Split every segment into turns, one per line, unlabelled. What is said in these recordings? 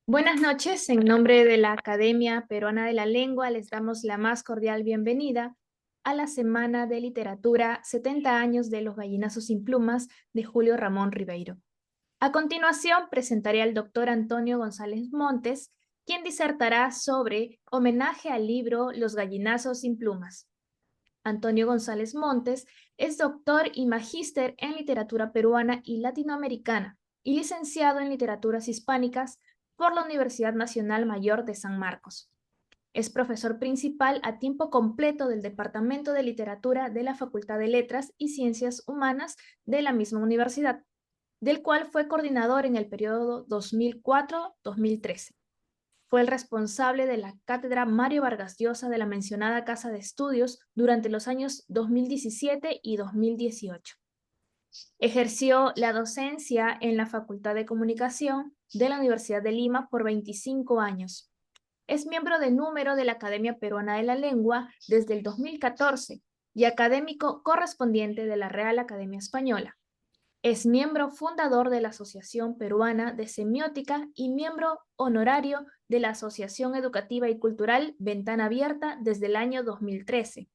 Buenas noches, en nombre de la Academia Peruana de la Lengua les damos la más cordial bienvenida a la Semana de Literatura 70 años de los Gallinazos sin Plumas de Julio Ramón Ribeiro. A continuación presentaré al doctor Antonio González Montes, quien disertará sobre homenaje al libro Los Gallinazos sin Plumas. Antonio González Montes es doctor y magíster en literatura peruana y latinoamericana y licenciado en literaturas hispánicas por la Universidad Nacional Mayor de San Marcos. Es profesor principal a tiempo completo del Departamento de Literatura de la Facultad de Letras y Ciencias Humanas de la misma universidad, del cual fue coordinador en el periodo 2004-2013. Fue el responsable de la cátedra Mario Vargas Llosa de la mencionada Casa de Estudios durante los años 2017 y 2018. Ejerció la docencia en la Facultad de Comunicación de la Universidad de Lima por 25 años. Es miembro de número de la Academia Peruana de la Lengua desde el 2014 y académico correspondiente de la Real Academia Española. Es miembro fundador de la Asociación Peruana de Semiótica y miembro honorario de la Asociación Educativa y Cultural Ventana Abierta desde el año 2013.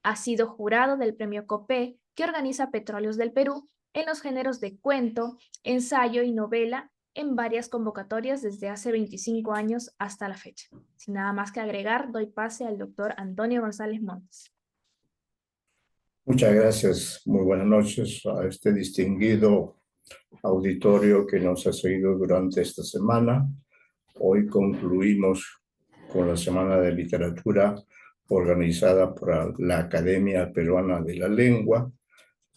Ha sido jurado del Premio COPE que organiza Petróleos del Perú en los géneros de cuento, ensayo y novela en varias convocatorias desde hace 25 años hasta la fecha. Sin nada más que agregar, doy pase al doctor Antonio González Montes.
Muchas gracias. Muy buenas noches a este distinguido auditorio que nos ha seguido durante esta semana. Hoy concluimos con la Semana de Literatura organizada por la Academia Peruana de la Lengua,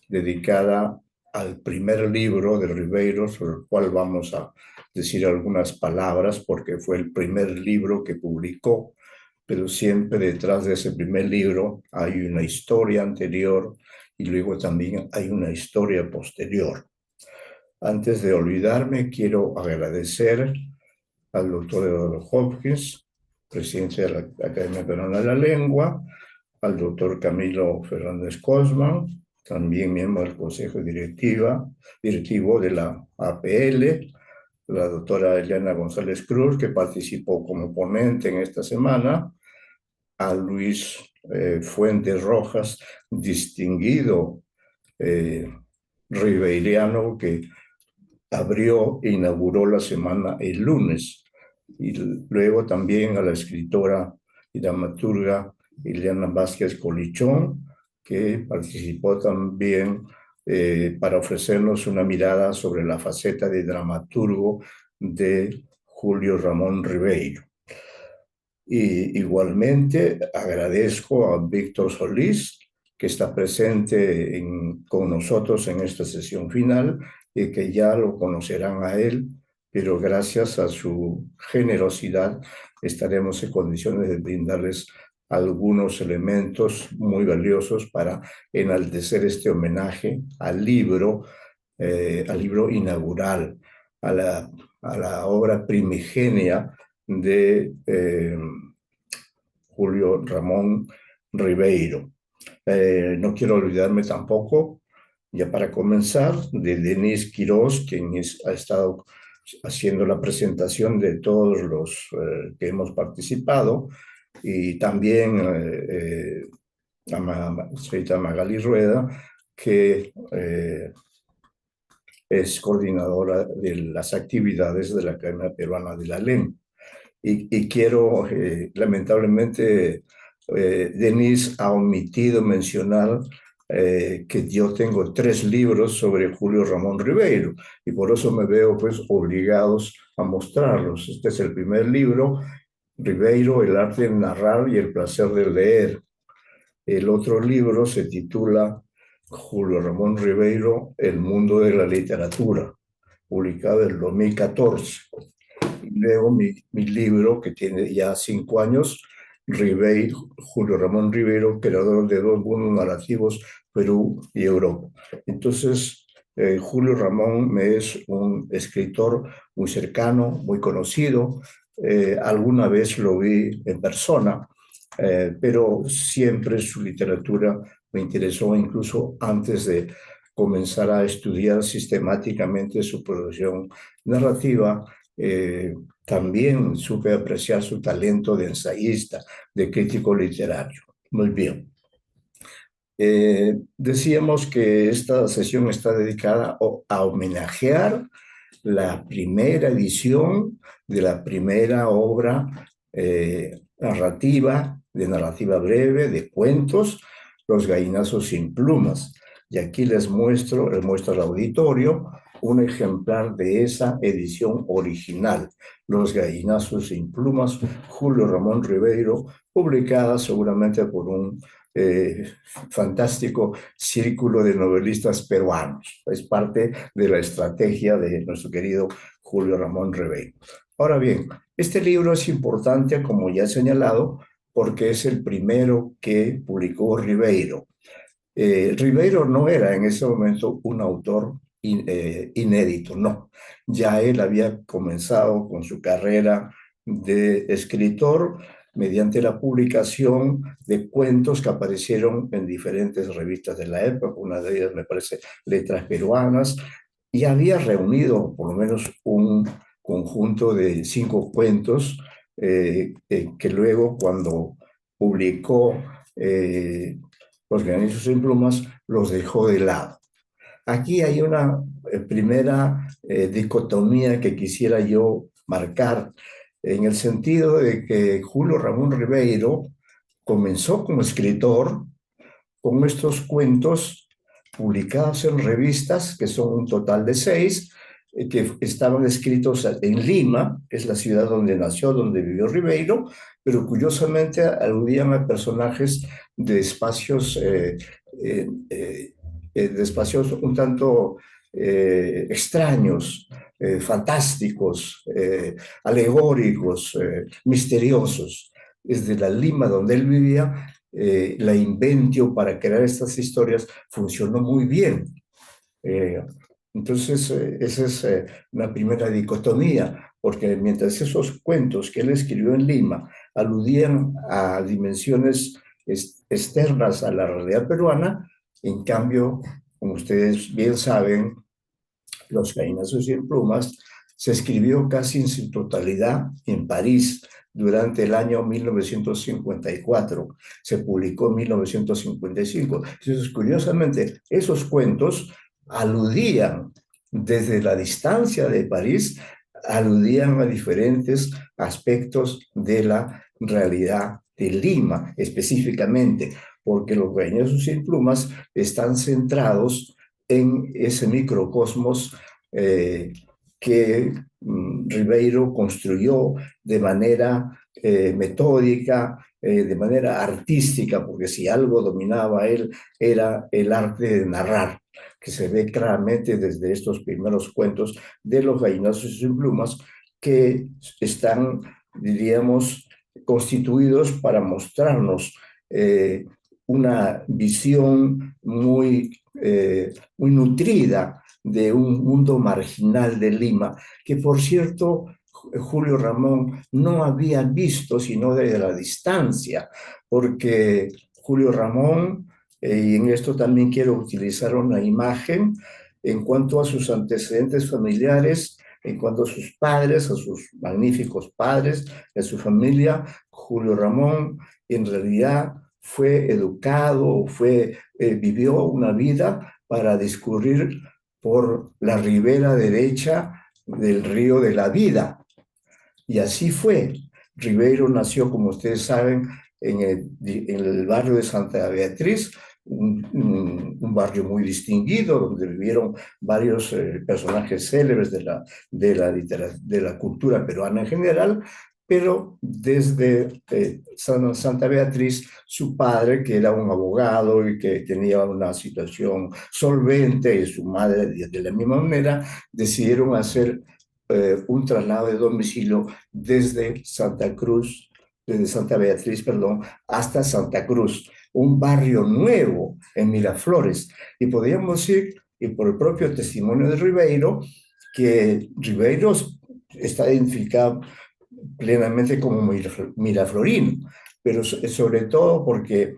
dedicada al primer libro de Ribeiro, sobre el cual vamos a decir algunas palabras, porque fue el primer libro que publicó, pero siempre detrás de ese primer libro hay una historia anterior y luego también hay una historia posterior. Antes de olvidarme, quiero agradecer al doctor Eduardo Hopkins, presidente de la Academia Peruana de la Lengua, al doctor Camilo Fernández Cosman, también miembro del Consejo Directivo de la APL, la doctora Eliana González Cruz, que participó como ponente en esta semana, a Luis Fuentes Rojas, distinguido ribeiriano que abrió e inauguró la semana el lunes, y luego también a la escritora y dramaturga Ileana Vázquez Colichón, que participó también para ofrecernos una mirada sobre la faceta de dramaturgo de Julio Ramón Ribeiro. Y igualmente agradezco a Víctor Solís, que está presente con nosotros en esta sesión final y que ya lo conocerán a él, pero gracias a su generosidad estaremos en condiciones de brindarles algunos elementos muy valiosos para enaltecer este homenaje al libro inaugural, a la obra primigenia de Julio Ramón Ribeiro. No quiero olvidarme tampoco, ya para comenzar, de Denise Quiroz, quien ha estado haciendo la presentación de todos los que hemos participado, y también a señorita Magali Rueda, que es coordinadora de las actividades de la Academia Peruana de la Lengua. Y quiero, lamentablemente, Denise ha omitido mencionar que yo tengo 3 libros sobre Julio Ramón Ribeiro, y por eso me veo pues obligados a mostrarlos. Este es el primer libro, Ribeiro, el arte de narrar y el placer de leer. El otro libro se titula Julio Ramón Ribeiro, el mundo de la literatura, publicado en 2014. Y luego mi libro, que tiene ya 5 años, Julio Ramón Ribeiro, creador de dos buenos narrativos, Perú y Europa. Entonces, Julio Ramón me es un escritor muy cercano, muy conocido. Alguna vez lo vi en persona, pero siempre su literatura me interesó, incluso antes de comenzar a estudiar sistemáticamente su producción narrativa. También supe apreciar su talento de ensayista, de crítico literario. Muy bien. Decíamos que esta sesión está dedicada a homenajear la primera edición de la primera obra narrativa, de narrativa breve, de cuentos, Los gallinazos sin plumas. Y aquí les muestro al auditorio un ejemplar de esa edición original, Los gallinazos sin plumas, Julio Ramón Ribeiro, publicada seguramente por un fantástico círculo de novelistas peruanos. Es parte de la estrategia de nuestro querido Julio Ramón Ribeiro. Ahora bien, este libro es importante, como ya he señalado, porque es el primero que publicó Ribeiro. Ribeiro no era en ese momento un autor inédito, no. Ya él había comenzado con su carrera de escritor mediante la publicación de cuentos que aparecieron en diferentes revistas de la época, una de ellas me parece Letras Peruanas, y había reunido por lo menos un conjunto de 5 cuentos que luego cuando publicó Los gallinazos sin plumas, los dejó de lado. Aquí hay una primera dicotomía que quisiera yo marcar, en el sentido de que Julio Ramón Ribeiro comenzó como escritor con estos cuentos publicados en revistas, que son un total de 6, que estaban escritos en Lima, que es la ciudad donde nació, donde vivió Ribeiro, pero curiosamente aludían a personajes de espacios, de espacios un tanto extraños, fantásticos, alegóricos, misteriosos. Desde la Lima donde él vivía, la inventio para crear estas historias funcionó muy bien. Entonces, esa es una primera dicotomía, porque mientras esos cuentos que él escribió en Lima aludían a dimensiones externas a la realidad peruana, en cambio, como ustedes bien saben, Los gallinazos sin plumas se escribió casi en su totalidad en París durante el año 1954, se publicó en 1955. Entonces, curiosamente, esos cuentos aludían desde la distancia de París, aludían a diferentes aspectos de la realidad de Lima, específicamente, porque Los gallinazos sin plumas están centrados en ese microcosmos que Ribeiro construyó de manera metódica, de manera artística, porque si algo dominaba él era el arte de narrar, que se ve claramente desde estos primeros cuentos de Los gallinazos sin plumas, que están, diríamos, constituidos para mostrarnos una visión muy nutrida de un mundo marginal de Lima, que por cierto Julio Ramón no había visto sino desde la distancia, porque Julio Ramón, y en esto también quiero utilizar una imagen, en cuanto a sus antecedentes familiares, en cuanto a sus padres, a sus magníficos padres, a su familia, Julio Ramón en realidad fue educado, vivió una vida para discurrir por la ribera derecha del río de la vida. Y así fue. Ribeiro nació, como ustedes saben, en el barrio de Santa Beatriz, un barrio muy distinguido, donde vivieron varios personajes célebres de la cultura peruana en general, pero desde Santa Beatriz, su padre, que era un abogado y que tenía una situación solvente, y su madre, de la misma manera, decidieron hacer un traslado de domicilio desde Santa Cruz desde Santa Beatriz, perdón, hasta Santa Cruz, un barrio nuevo en Miraflores. Y podríamos decir, y por el propio testimonio de Ribeiro, que Ribeiro está identificado plenamente como miraflorino, pero sobre todo porque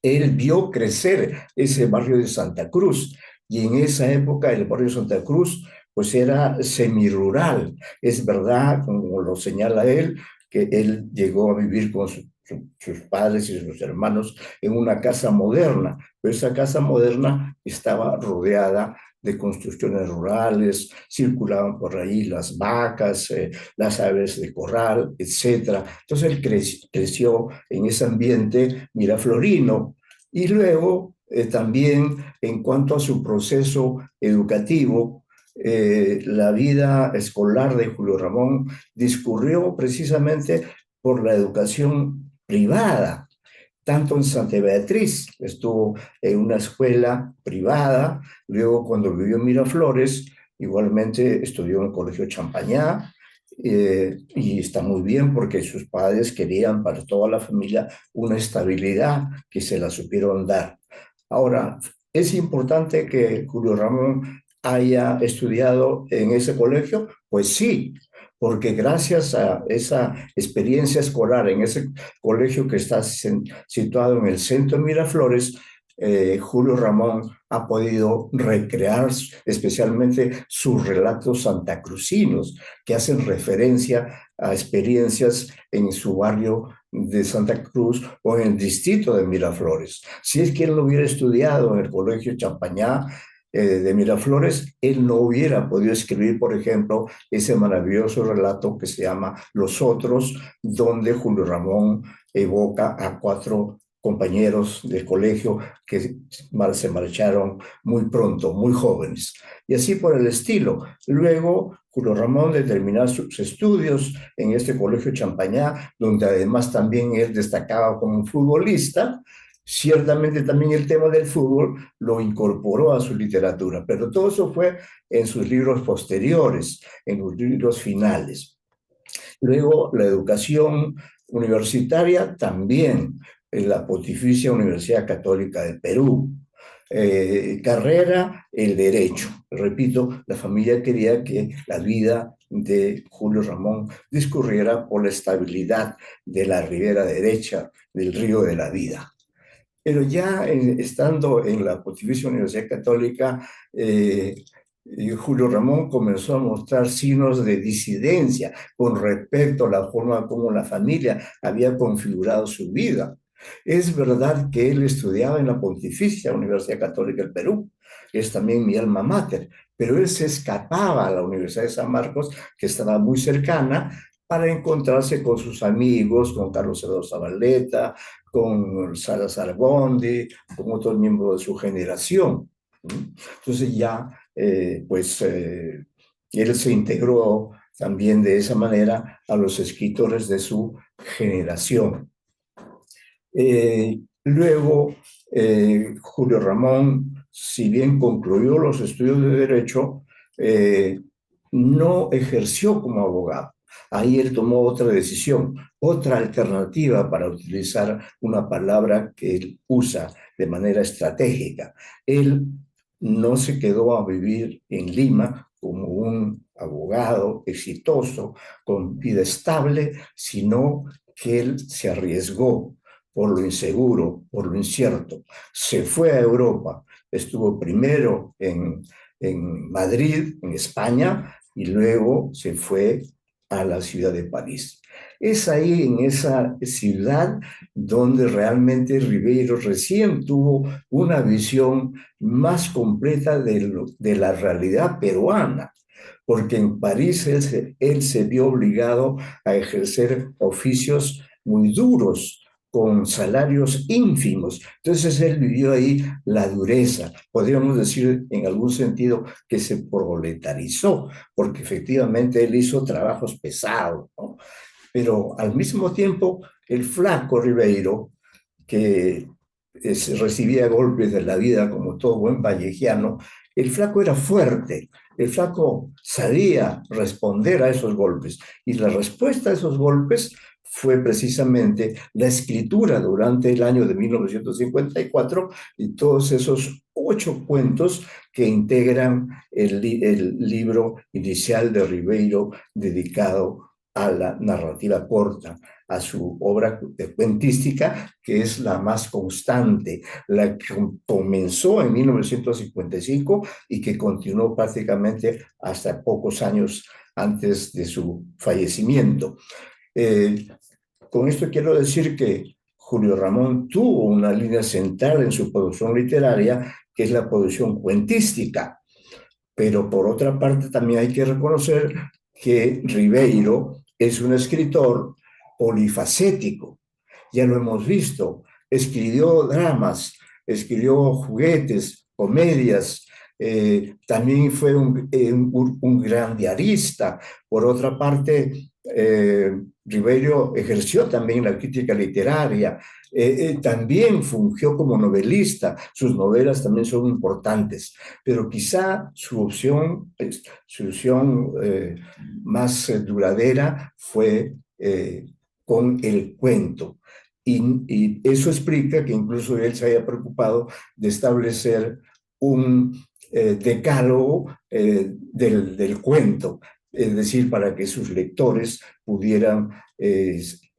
él vio crecer ese barrio de Santa Cruz y en esa época el barrio de Santa Cruz pues era semirural. Es verdad, como lo señala él, que él llegó a vivir con sus padres y sus hermanos en una casa moderna, pero esa casa moderna estaba rodeada de construcciones rurales, circulaban por ahí las vacas, las aves de corral, etcétera. Entonces él creció en ese ambiente miraflorino y luego también en cuanto a su proceso educativo, la vida escolar de Julio Ramón discurrió precisamente por la educación privada, tanto en Santa Beatriz, estuvo en una escuela privada, luego cuando vivió en Miraflores, igualmente estudió en el Colegio Champañá, y está muy bien porque sus padres querían para toda la familia una estabilidad que se la supieron dar. Ahora, ¿es importante que Julio Ramón haya estudiado en ese colegio? Pues sí, porque gracias a esa experiencia escolar en ese colegio que está situado en el centro de Miraflores, Julio Ramón ha podido recrear especialmente sus relatos santacrucinos, que hacen referencia a experiencias en su barrio de Santa Cruz o en el distrito de Miraflores. Si es que él lo hubiera estudiado en el Colegio Champañá, de Miraflores, él no hubiera podido escribir, por ejemplo, ese maravilloso relato que se llama Los Otros, donde Julio Ramón evoca a 4 compañeros del colegio que se marcharon muy pronto, muy jóvenes. Y así por el estilo. Luego, Julio Ramón, de terminar sus estudios en este colegio Champañá, donde además también él destacaba como futbolista, ciertamente también el tema del fútbol lo incorporó a su literatura, pero todo eso fue en sus libros posteriores, en los libros finales. Luego, la educación universitaria también en la Pontificia Universidad Católica de Perú. Carrera, el derecho. Repito, la familia quería que la vida de Julio Ramón discurriera por la estabilidad de la ribera derecha del río de la vida. Pero ya estando en la Pontificia Universidad Católica, Julio Ramón comenzó a mostrar signos de disidencia con respecto a la forma como la familia había configurado su vida. Es verdad que él estudiaba en la Pontificia Universidad Católica del Perú, que es también mi alma mater, pero él se escapaba a la Universidad de San Marcos, que estaba muy cercana, para encontrarse con sus amigos, con Carlos Eduardo Zabaleta, con Salazar Gondi, con otros miembros de su generación. Entonces ya, él se integró también de esa manera a los escritores de su generación. Luego, Julio Ramón, si bien concluyó los estudios de Derecho, no ejerció como abogado. Ahí él tomó otra decisión, otra alternativa para utilizar una palabra que él usa de manera estratégica. Él no se quedó a vivir en Lima como un abogado exitoso, con vida estable, sino que él se arriesgó por lo inseguro, por lo incierto. Se fue a Europa, estuvo primero en Madrid, en España, y luego se fue a la ciudad de París. Es ahí, en esa ciudad, donde realmente Ribeiro recién tuvo una visión más completa de la realidad peruana, porque en París él se vio obligado a ejercer oficios muy duros, con salarios ínfimos. Entonces él vivió ahí la dureza. Podríamos decir en algún sentido que se proletarizó, porque efectivamente él hizo trabajos pesados, ¿no? Pero al mismo tiempo, el flaco Ribeiro, que recibía golpes de la vida como todo buen vallejiano, el flaco era fuerte, el flaco sabía responder a esos golpes y la respuesta a esos golpes fue precisamente la escritura durante el año de 1954 y todos esos 8 cuentos que integran el libro inicial de Ribeiro dedicado a la narrativa corta, a su obra cuentística, que es la más constante, la que comenzó en 1955 y que continuó prácticamente hasta pocos años antes de su fallecimiento. Eh, con esto quiero decir que Julio Ramón tuvo una línea central en su producción literaria, que es la producción cuentística, pero por otra parte también hay que reconocer que Ribeiro es un escritor polifacético, ya lo hemos visto, escribió dramas, escribió juguetes, comedias, también fue un gran diarista. Por otra parte, Ribeiro ejerció también la crítica literaria, también fungió como novelista, sus novelas también son importantes, pero quizá su opción más duradera fue con el cuento. Y eso explica que incluso él se haya preocupado de establecer un decálogo del cuento, es decir, para que sus lectores pudieran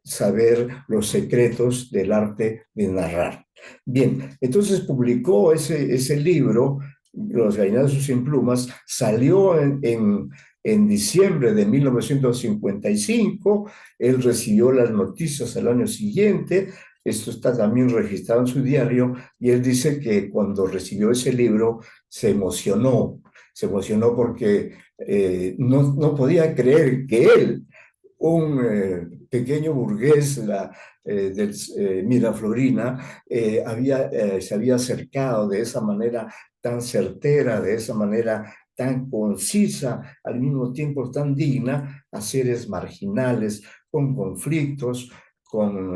saber los secretos del arte de narrar. Bien, entonces publicó ese libro, Los gallinazos sin plumas, salió en diciembre de 1955, él recibió las noticias al año siguiente, esto está también registrado en su diario, y él dice que cuando recibió ese libro se emocionó porque no podía creer que él, un pequeño burgués de Miraflorina, se había acercado de esa manera tan certera, de esa manera tan concisa, al mismo tiempo tan digna, a seres marginales, con conflictos, con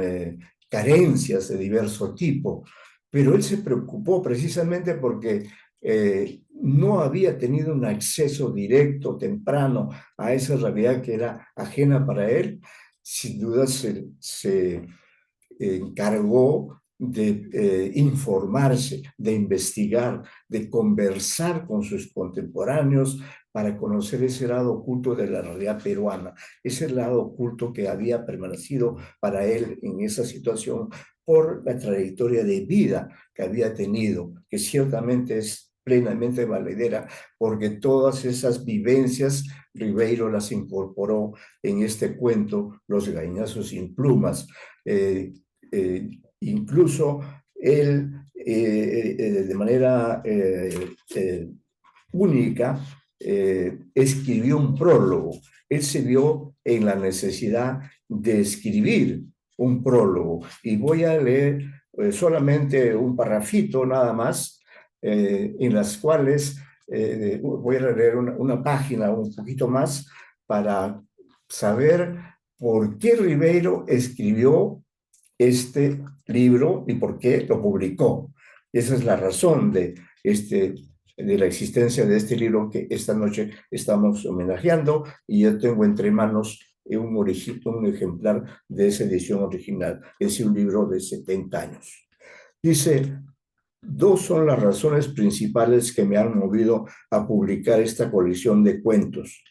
carencias de diverso tipo. Pero él se preocupó precisamente porque no había tenido un acceso directo, temprano, a esa realidad que era ajena para él. Sin duda se encargó de informarse, de investigar, de conversar con sus contemporáneos para conocer ese lado oculto de la realidad peruana, ese lado oculto que había permanecido para él en esa situación por la trayectoria de vida que había tenido, que ciertamente es plenamente valedera, porque todas esas vivencias Ribeiro las incorporó en este cuento, Los gallinazos sin plumas. Incluso él, de manera única, escribió un prólogo. Él se vio en la necesidad de escribir un prólogo. Y voy a leer solamente un parrafito nada más, en las cuales voy a leer una página un poquito más para saber por qué Ribeiro escribió este libro y por qué lo publicó. Esa es la razón de la existencia de este libro que esta noche estamos homenajeando, y yo tengo entre manos un ejemplar de esa edición original. Es un libro de 70 años. Dice: dos son las razones principales que me han movido a publicar esta colección de cuentos.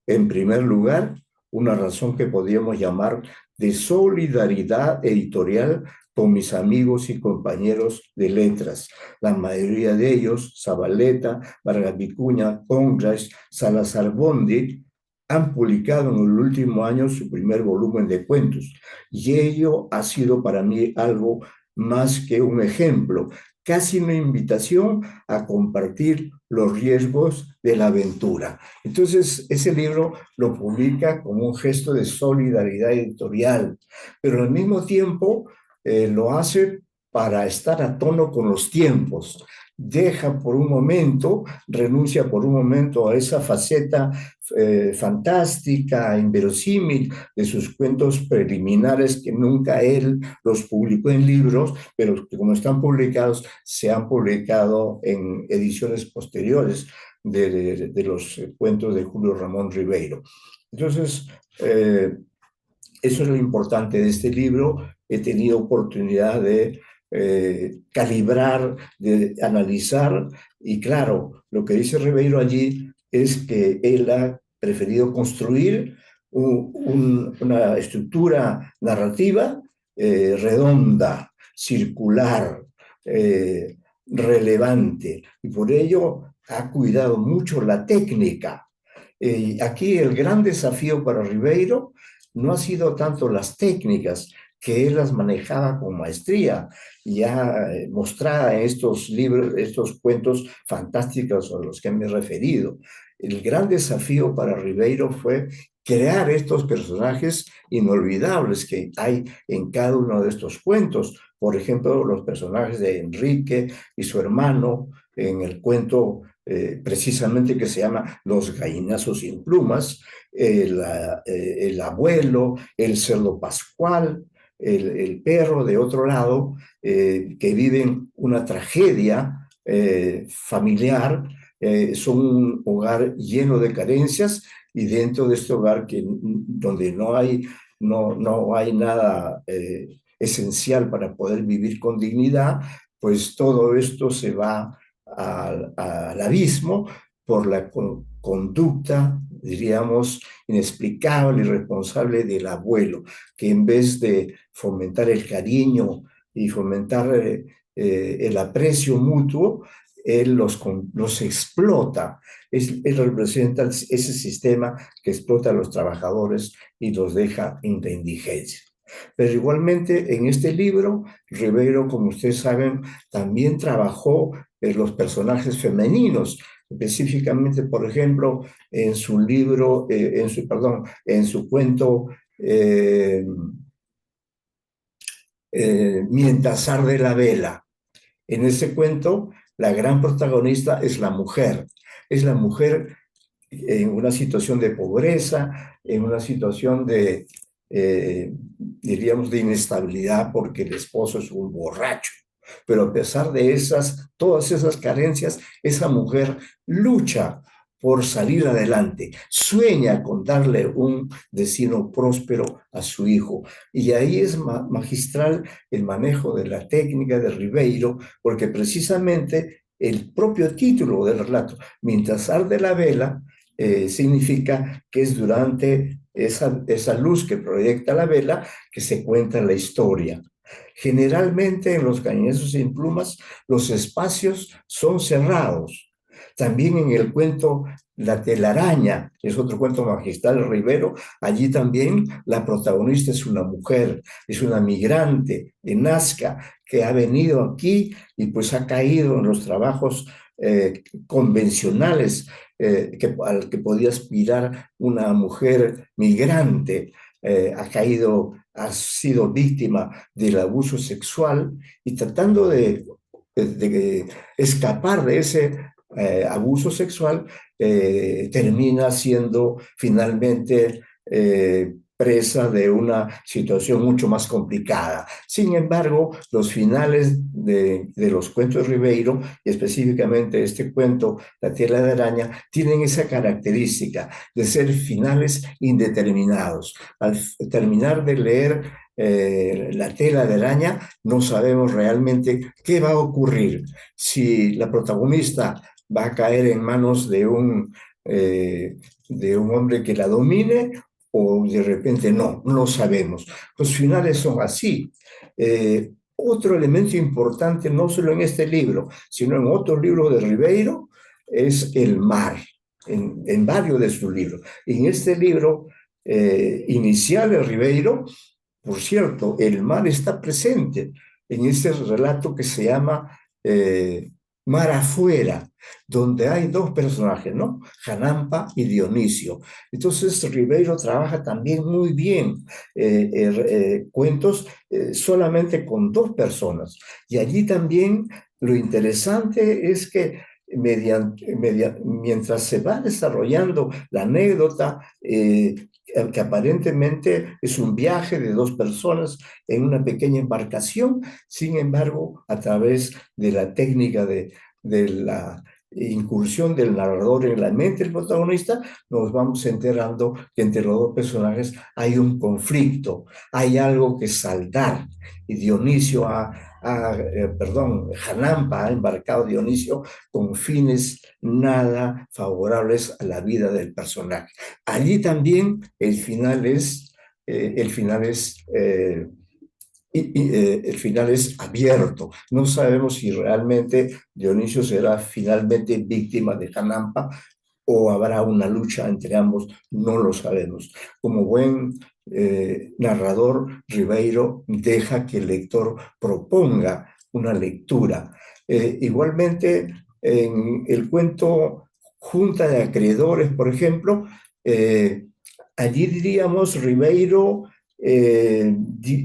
En primer lugar, una razón que podríamos llamar de solidaridad editorial con mis amigos y compañeros de letras. La mayoría de ellos, Zabaleta, Vargas Vicuña, Congress, Salazar Bondi, han publicado en el último año su primer volumen de cuentos, y ello ha sido para mí algo más que un ejemplo, casi una invitación a compartir los riesgos de la aventura. Entonces, ese libro lo publica como un gesto de solidaridad editorial, pero al mismo tiempo lo hace para estar a tono con los tiempos. Deja por un momento, renuncia por un momento a esa faceta fantástica, inverosímil de sus cuentos preliminares, que nunca él los publicó en libros, pero que como están publicados, se han publicado en ediciones posteriores. de los cuentos de Julio Ramón Ribeiro. Entonces, eso es lo importante de este libro. He tenido oportunidad de calibrar, de analizar, y claro, lo que dice Ribeiro allí es que él ha preferido construir una estructura narrativa redonda, circular, relevante, y por ello ha cuidado mucho la técnica. Aquí el gran desafío para Ribeiro no ha sido tanto las técnicas, que él las manejaba con maestría, ya mostrada en estos libros, estos cuentos fantásticos a los que me he referido. El gran desafío para Ribeiro fue crear estos personajes inolvidables que hay en cada uno de estos cuentos. Por ejemplo, los personajes de Enrique y su hermano en el cuento precisamente que se llama Los gallinazos sin plumas, el abuelo, el cerdo pascual, el perro de otro lado, que viven una tragedia familiar, son un hogar lleno de carencias, y dentro de este hogar donde no hay nada esencial para poder vivir con dignidad, pues todo esto se va al abismo por la conducta, diríamos, inexplicable y irresponsable del abuelo, que en vez de fomentar el cariño y fomentar el aprecio mutuo, él los explota. Él representa ese sistema que explota a los trabajadores y los deja en la indigencia. Pero igualmente en este libro, Ribeiro, como ustedes saben, también trabajó los personajes femeninos, específicamente, por ejemplo, en su libro, en su cuento Mientras arde la vela. En ese cuento, la gran protagonista es la mujer en una situación de pobreza, en una situación diríamos, de inestabilidad, porque el esposo es un borracho. Pero a pesar de todas esas carencias, esa mujer lucha por salir adelante, sueña con darle un destino próspero a su hijo. Y ahí es magistral el manejo de la técnica de Ribeiro, porque precisamente el propio título del relato, Mientras arde la vela, significa que es durante esa luz que proyecta la vela que se cuenta la historia. Generalmente en los gallinazos sin plumas los espacios son cerrados. También en el cuento La telaraña, que es otro cuento magistral de Rivero, allí también la protagonista es una mujer, es una migrante de Nazca que ha venido aquí y pues ha caído en los trabajos convencionales al que podía aspirar una mujer migrante. Ha sido víctima del abuso sexual, y tratando de escapar de ese abuso sexual, termina siendo finalmente presa de una situación mucho más complicada. Sin embargo, los finales de los cuentos de Ribeiro, y específicamente este cuento, La tela de araña, tienen esa característica de ser finales indeterminados. Al terminar de leer La tela de araña, no sabemos realmente qué va a ocurrir. Si la protagonista va a caer en manos de un hombre que la domine, o de repente no lo sabemos. Los finales son así. Otro elemento importante, no solo en este libro, sino en otros libros de Ribeiro, es el mar, en varios de sus libros. En este libro inicial de Ribeiro, por cierto, el mar está presente en este relato que se llama Mar afuera, donde hay dos personajes, ¿no? Janampa y Dionisio. Entonces Ribeiro trabaja también muy bien cuentos solamente con dos personas. Y allí también lo interesante es que mientras se va desarrollando la anécdota, que aparentemente es un viaje de dos personas en una pequeña embarcación, sin embargo, a través de la técnica de la incursión del narrador en la mente del protagonista, nos vamos enterando que entre los dos personajes hay un conflicto, hay algo que saldar. Y Dionisio Janampa ha embarcado a Dionisio con fines nada favorables a la vida del personaje. Allí también el final es abierto. No sabemos si realmente Dionisio será finalmente víctima de Janampa o habrá una lucha entre ambos, no lo sabemos. Como buen narrador, Ribeiro deja que el lector proponga una lectura. Igualmente, en el cuento Junta de Acreedores, por ejemplo, allí diríamos Ribeiro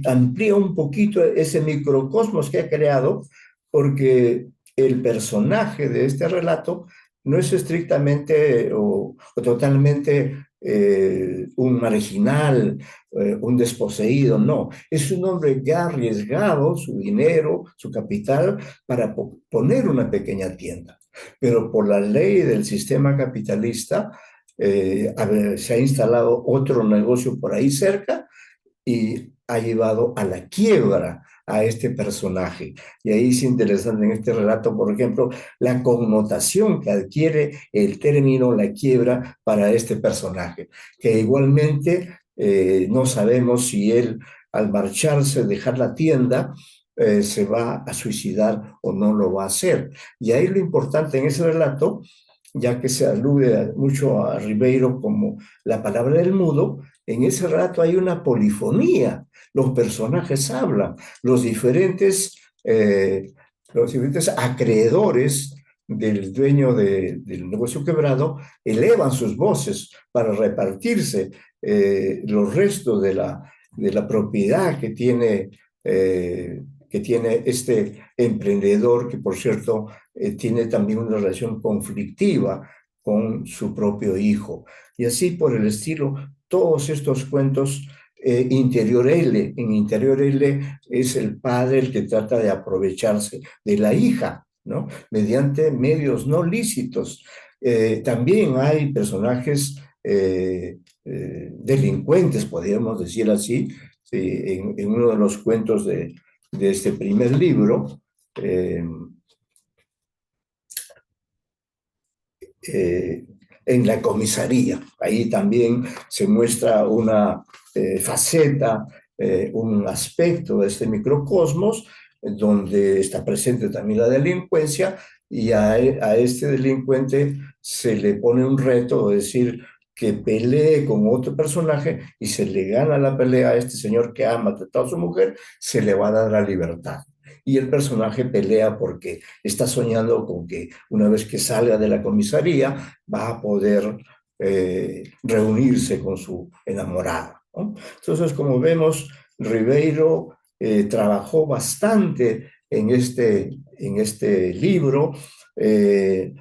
amplía un poquito ese microcosmos que ha creado, porque el personaje de este relato no es estrictamente o totalmente un marginal, un desposeído, no. Es un hombre que ha arriesgado su dinero, su capital, para poner una pequeña tienda. Pero por la ley del sistema capitalista, se ha instalado otro negocio por ahí cerca y ha llevado a la quiebra a este personaje. Y ahí es interesante en este relato, por ejemplo, la connotación que adquiere el término la quiebra para este personaje, que igualmente no sabemos si él al marcharse, dejar la tienda, se va a suicidar o no lo va a hacer. Y ahí lo importante en ese relato, ya que se alude mucho a Ribeiro como la palabra del mudo, en ese relato hay una polifonía. Los personajes hablan, los diferentes acreedores del dueño del negocio quebrado elevan sus voces para repartirse los restos de la propiedad que tiene este emprendedor, que por cierto tiene también una relación conflictiva con su propio hijo. Y así por el estilo, todos estos cuentos, Interior L. En Interior L es el padre el que trata de aprovecharse de la hija, ¿no? Mediante medios no lícitos. También hay personajes delincuentes, podríamos decir así, en uno de los cuentos de este primer libro. Eh, eh, en la comisaría. Ahí también se muestra una faceta, un aspecto de este microcosmos, donde está presente también la delincuencia, y a este delincuente se le pone un reto, es decir, que pelee con otro personaje, y se le gana la pelea a este señor que ha maltratado a su mujer, se le va a dar la libertad. Y el personaje pelea porque está soñando con que una vez que salga de la comisaría va a poder reunirse con su enamorada, ¿no? Entonces, como vemos, Ribeiro trabajó bastante en este libro,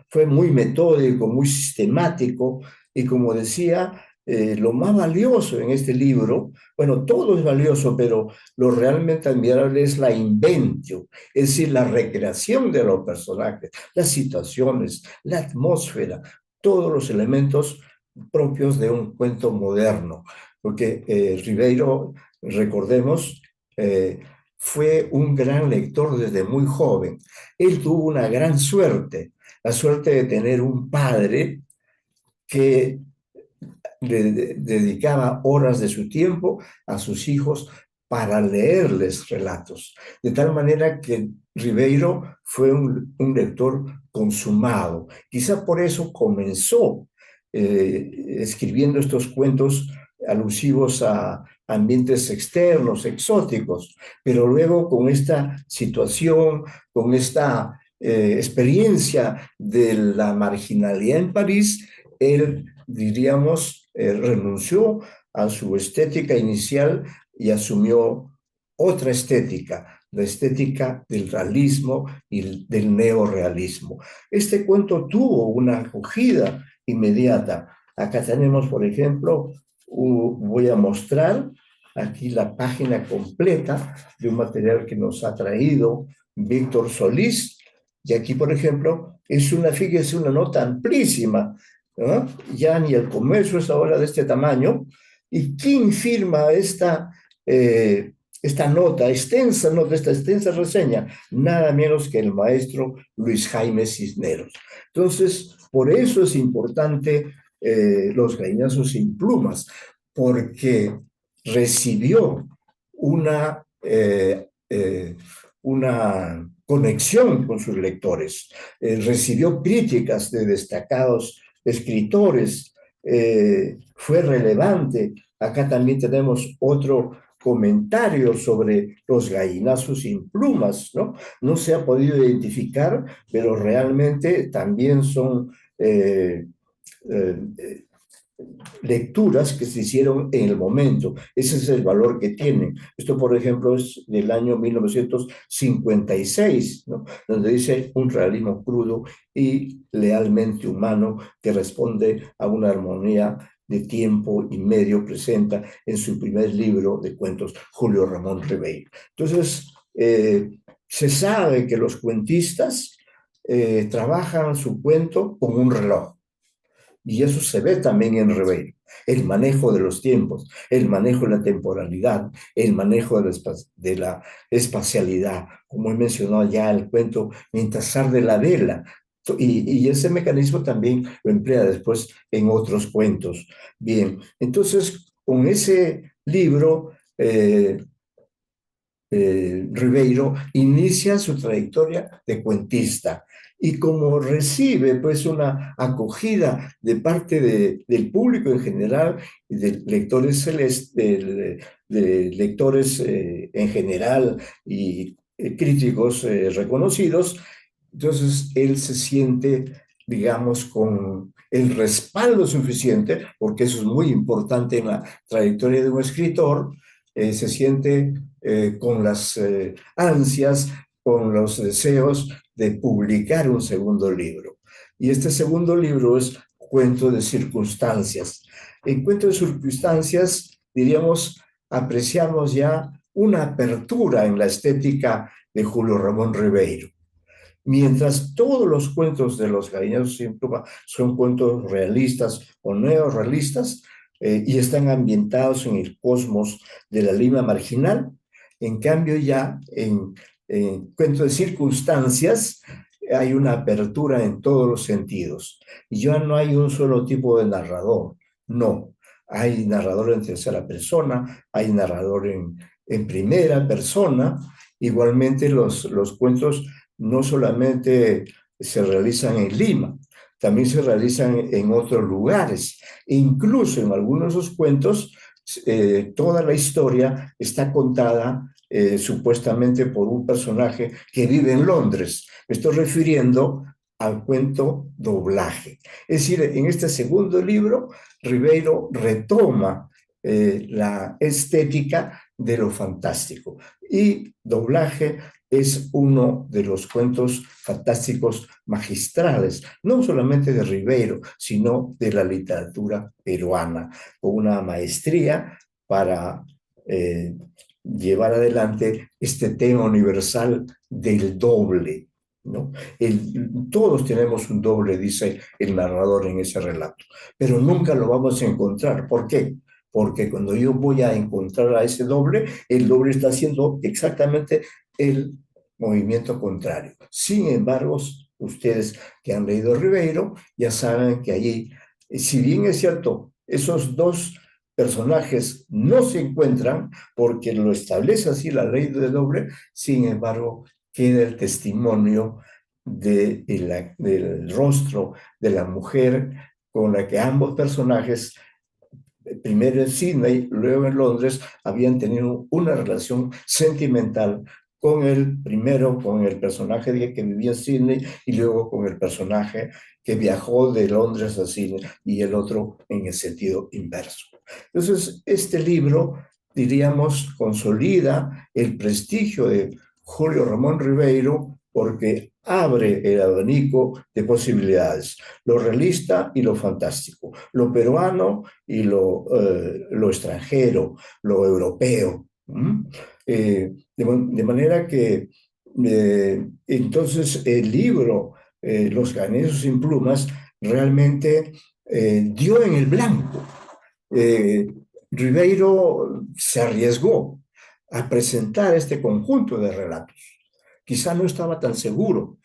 fue muy metódico, muy sistemático, y como decía, lo más valioso en este libro, bueno, todo es valioso, pero lo realmente admirable es la inventio, es decir, la recreación de los personajes, las situaciones, la atmósfera, todos los elementos propios de un cuento moderno. Porque Ribeiro, recordemos, fue un gran lector desde muy joven. Él tuvo una gran suerte, la suerte de tener un padre que le dedicaba horas de su tiempo a sus hijos para leerles relatos, de tal manera que Ribeiro fue un lector consumado. Quizá por eso comenzó escribiendo estos cuentos alusivos a ambientes externos, exóticos, pero luego con esta situación, con esta experiencia de la marginalidad en París, él, diríamos, renunció a su estética inicial y asumió otra estética, la estética del realismo y del neorrealismo. Este cuento tuvo una acogida inmediata. Acá tenemos, por ejemplo, voy a mostrar aquí la página completa de un material que nos ha traído Víctor Solís, Y aquí, por ejemplo, fíjese, una nota amplísima, ¿no? Ya ni el comercio es ahora de este tamaño. ¿Y quién firma esta nota, esta extensa reseña? Nada menos que el maestro Luis Jaime Cisneros. Entonces, por eso es importante Los Gallinazo sin Plumas, porque recibió una, una conexión con sus lectores, recibió críticas de destacados escritores, fue relevante. Acá también tenemos otro comentario sobre los gallinazos sin plumas, ¿no? No se ha podido identificar, pero realmente también son eh, lecturas que se hicieron en el momento. Ese es el valor que tienen. Esto, por ejemplo, es del año 1956, ¿no? Donde dice un realismo crudo y lealmente humano que responde a una armonía de tiempo y medio, presenta en su primer libro de cuentos Julio Ramón Ribeiro. Entonces, se sabe que los cuentistas trabajan su cuento con un reloj. Y eso se ve también en Ribeiro. El manejo de los tiempos, el manejo de la temporalidad, el manejo de la espacialidad. Como he mencionado ya el cuento Mientras arde la vela. Y ese mecanismo también lo emplea después en otros cuentos. Bien, entonces con ese libro Ribeiro inicia su trayectoria de cuentista y como recibe pues una acogida de parte del público en general y de lectores de lectores en general y críticos reconocidos, entonces él se siente, digamos, con el respaldo suficiente, porque eso es muy importante en la trayectoria de un escritor, se siente con las ansias, con los deseos de publicar un segundo libro. Y este segundo libro es Cuento de Circunstancias. En Cuento de Circunstancias, diríamos, apreciamos ya una apertura en la estética de Julio Ramón Ribeiro. Mientras todos los cuentos de los Gallinazos sin Pluma son cuentos realistas o neorrealistas y están ambientados en el cosmos de la Lima marginal, en cambio ya en cuentos de circunstancias hay una apertura en todos los sentidos. Y ya no hay un solo tipo de narrador, no. Hay narrador en tercera persona, hay narrador en primera persona. Igualmente los cuentos no solamente se realizan en Lima, también se realizan en otros lugares. E incluso en algunos de esos cuentos, toda la historia está contada supuestamente por un personaje que vive en Londres. Me estoy refiriendo al cuento Doblaje. Es decir, en este segundo libro, Ribeiro retoma la estética de lo fantástico. Y Doblaje es uno de los cuentos fantásticos magistrales, no solamente de Ribeiro, sino de la literatura peruana, con una maestría para llevar adelante este tema universal del doble, ¿no? Todos tenemos un doble, dice el narrador en ese relato, pero nunca lo vamos a encontrar. ¿Por qué? Porque cuando yo voy a encontrar a ese doble, el doble está haciendo exactamente el movimiento contrario. Sin embargo, ustedes que han leído Ribeiro ya saben que allí, si bien es cierto, esos dos personajes no se encuentran porque lo establece así la ley de doble, sin embargo, queda el testimonio del rostro de la mujer con la que ambos personajes, primero en Sydney, luego en Londres, habían tenido una relación sentimental con el personaje que vivía en Sydney y luego con el personaje que viajó de Londres a Sydney y el otro en el sentido inverso. Entonces, este libro, diríamos, consolida el prestigio de Julio Ramón Ribeiro porque abre el abanico de posibilidades, lo realista y lo fantástico, lo peruano y lo extranjero, lo europeo. De manera que Entonces, el libro Los Ganesos sin Plumas realmente dio en el blanco. Eh, Ribeiro se arriesgó a presentar este conjunto de relatos. Quizá no estaba tan seguro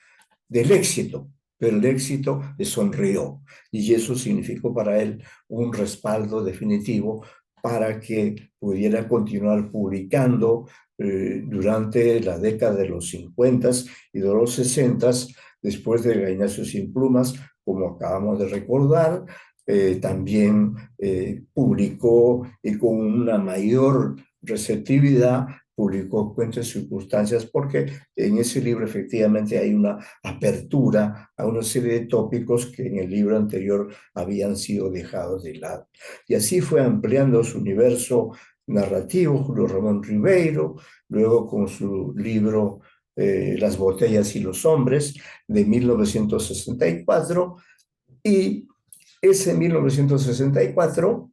del éxito, pero el éxito le sonrió y eso significó para él un respaldo definitivo para que pudiera continuar publicando durante la década de los 50 y de los 60, después de Gallinazo sin Plumas, como acabamos de recordar. También publicó con una mayor receptividad, publicó Cuentos y Circunstancias, porque en ese libro efectivamente hay una apertura a una serie de tópicos que en el libro anterior habían sido dejados de lado. Y así fue ampliando su universo narrativo Julio Ramón Ribeiro, luego con su libro Las botellas y los hombres de 1964, y ese 1964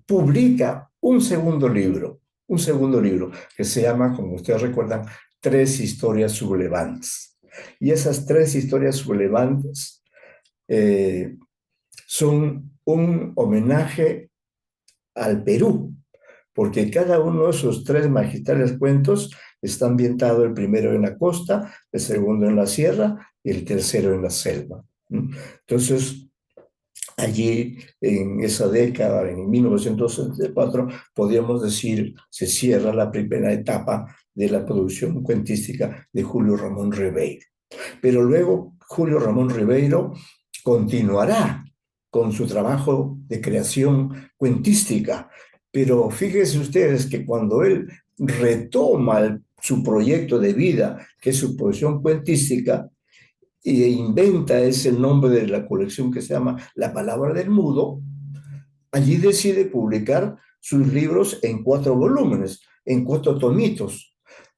publica un segundo libro que se llama, como ustedes recuerdan, Tres historias sublevantes. Y esas tres historias sublevantes son un homenaje al Perú, porque cada uno de esos tres magistrales cuentos está ambientado, el primero en la costa, el segundo en la sierra y el tercero en la selva. Entonces, allí, en esa década, en 1964, podríamos decir, se cierra la primera etapa de la producción cuentística de Julio Ramón Ribeiro. Pero luego Julio Ramón Ribeiro continuará con su trabajo de creación cuentística. Pero fíjense ustedes que cuando él retoma su proyecto de vida, que es su producción cuentística, e inventa ese nombre de la colección que se llama La Palabra del Mudo, allí decide publicar sus libros en 4 volúmenes, en 4 tomitos.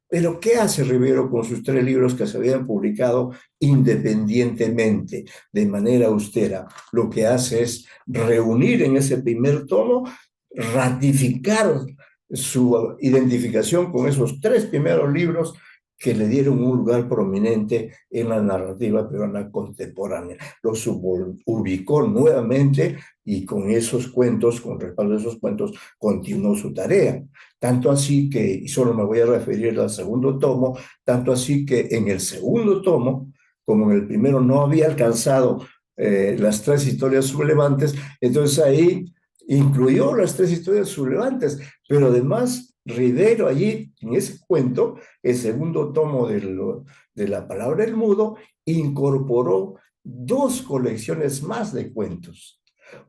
Pero ¿qué hace Rivero con sus 3 libros que se habían publicado independientemente, de manera austera? Lo que hace es reunir en ese primer tomo, ratificar su identificación con esos 3 primeros libros que le dieron un lugar prominente en la narrativa peruana contemporánea. Los ubicó nuevamente y con esos cuentos, con respaldo de esos cuentos, continuó su tarea. Tanto así que, y solo me voy a referir al segundo tomo, tanto así que en el segundo tomo, como en el primero no había alcanzado las 3 historias sublevantes, entonces ahí incluyó las 3 historias sublevantes, pero además Rivero allí, en ese cuento, el segundo tomo de La Palabra del Mudo, incorporó 2 colecciones más de cuentos.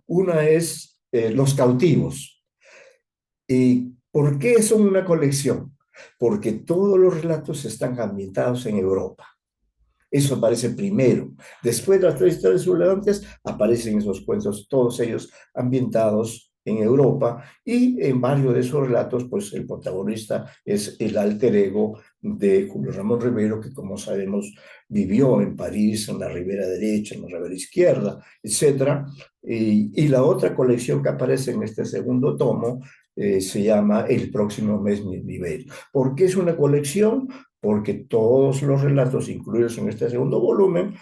Una es Los Cautivos. ¿Y por qué son una colección? Porque todos los relatos están ambientados en Europa. Eso aparece primero. Después de las 3 historias sublevantes aparecen esos cuentos, todos ellos ambientados en Europa, y en varios de esos relatos, pues el protagonista es el alter ego de Julio Ramón Ribeiro, que como sabemos vivió en París, en la ribera derecha, en la ribera izquierda, etc. Y la otra colección que aparece en este segundo tomo se llama El próximo mes Ribeiro. ¿Por qué es una colección? Porque todos los relatos incluidos en este segundo volumen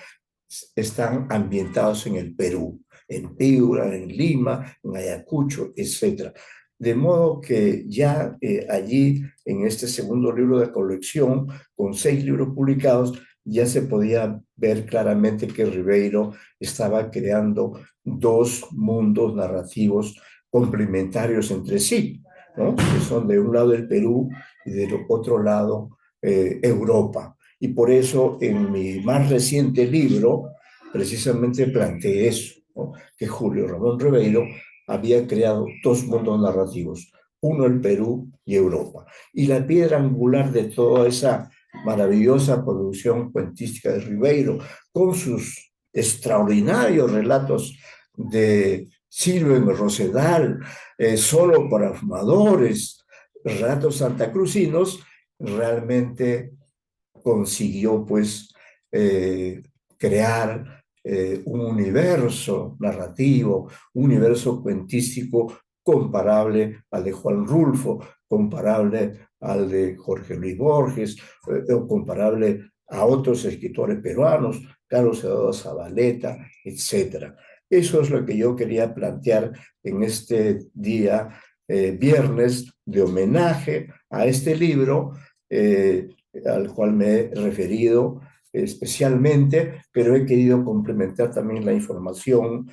están ambientados en el Perú, en Piura, en Lima, en Ayacucho, etc. De modo que ya allí, en este segundo libro de colección, con 6 libros publicados, ya se podía ver claramente que Ribeiro estaba creando 2 mundos narrativos complementarios entre sí, ¿no? Que son de un lado el Perú y del otro lado Europa. Y por eso en mi más reciente libro precisamente planteé eso, ¿no? Que Julio Ramón Ribeiro había creado 2 mundos narrativos, uno el Perú y Europa. Y la piedra angular de toda esa maravillosa producción cuentística de Ribeiro, con sus extraordinarios relatos de Silvio en Rosedal, Solo para fumadores, relatos santacrucinos, realmente consiguió pues crear un universo narrativo, un universo cuentístico comparable al de Juan Rulfo, comparable al de Jorge Luis Borges, o comparable a otros escritores peruanos, Carlos Eduardo Zavaleta, etc. Eso es lo que yo quería plantear en este día viernes de homenaje a este libro, al cual me he referido especialmente, pero he querido complementar también la información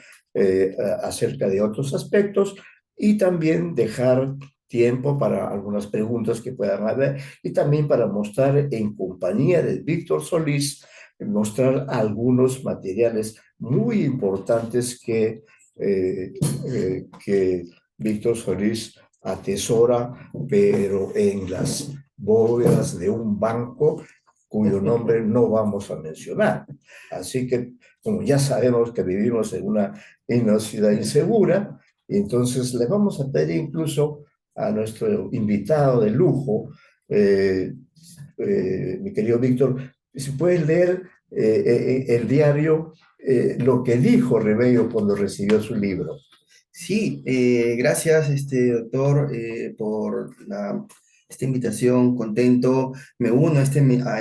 acerca de otros aspectos y también dejar tiempo para algunas preguntas que puedan haber y también para mostrar en compañía de Víctor Solís, mostrar algunos materiales muy importantes que Víctor Solís atesora, pero en las bóvedas de un banco cuyo nombre no vamos a mencionar. Así que, como ya sabemos que vivimos en una ciudad insegura, entonces le vamos a pedir incluso a nuestro invitado de lujo, mi querido Víctor, si puedes leer el diario, lo que dijo Rebello cuando recibió su libro.
Sí, gracias, doctor, por esta invitación. Contento, me uno a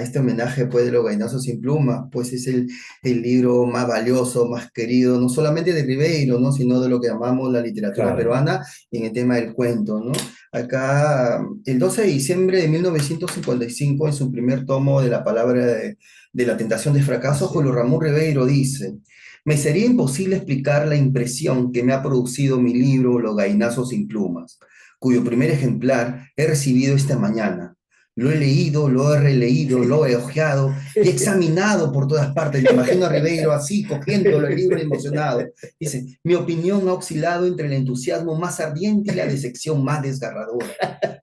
este homenaje, pues, de Los Gainazos sin Pluma, pues es el libro más valioso, más querido, no solamente de Ribeiro, ¿no? Sino de lo que llamamos la literatura
Claro.
peruana y en el tema del cuento, ¿no? Acá, el 12 de diciembre de 1955, en su primer tomo de La palabra de la tentación de fracaso, Julio Ramón Ribeiro dice: me sería imposible explicar la impresión que me ha producido mi libro Los Gainazos sin Plumas, cuyo primer ejemplar he recibido esta mañana. Lo he leído, lo he releído, lo he hojeado y examinado por todas partes. Me imagino a Ribeiro así, cogiéndolo el libro emocionado. Dice, mi opinión ha oscilado entre el entusiasmo más ardiente y la decepción más desgarradora.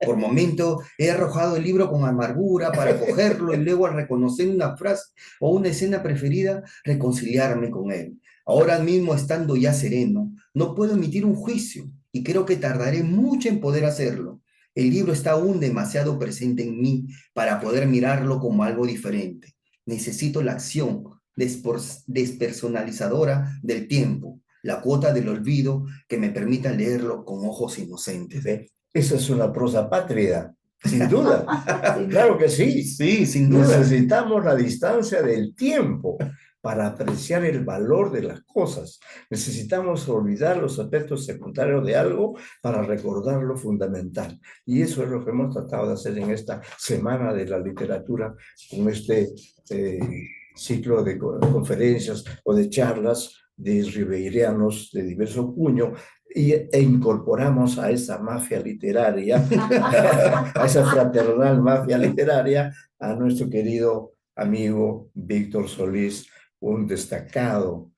Por momento he arrojado el libro con amargura para cogerlo y luego, al reconocer una frase o una escena preferida, reconciliarme con él. Ahora mismo, estando ya sereno, no puedo emitir un juicio y creo que tardaré mucho en poder hacerlo. El libro está aún demasiado presente en mí para poder mirarlo como algo diferente. Necesito la acción despersonalizadora del tiempo, la cuota del olvido que me permita leerlo con ojos inocentes.
Esa es una prosa patria, sin duda. Claro que sí.
Sí, sin duda.
Necesitamos la distancia del tiempo para apreciar el valor de las cosas. Necesitamos olvidar los aspectos secundarios de algo para recordar lo fundamental. Y eso es lo que hemos tratado de hacer en esta Semana de la Literatura, con este ciclo de conferencias o de charlas de ribeirianos de diverso cuño, e incorporamos a esa mafia literaria, a esa fraternal mafia literaria, a nuestro querido amigo Víctor Solís, un destacado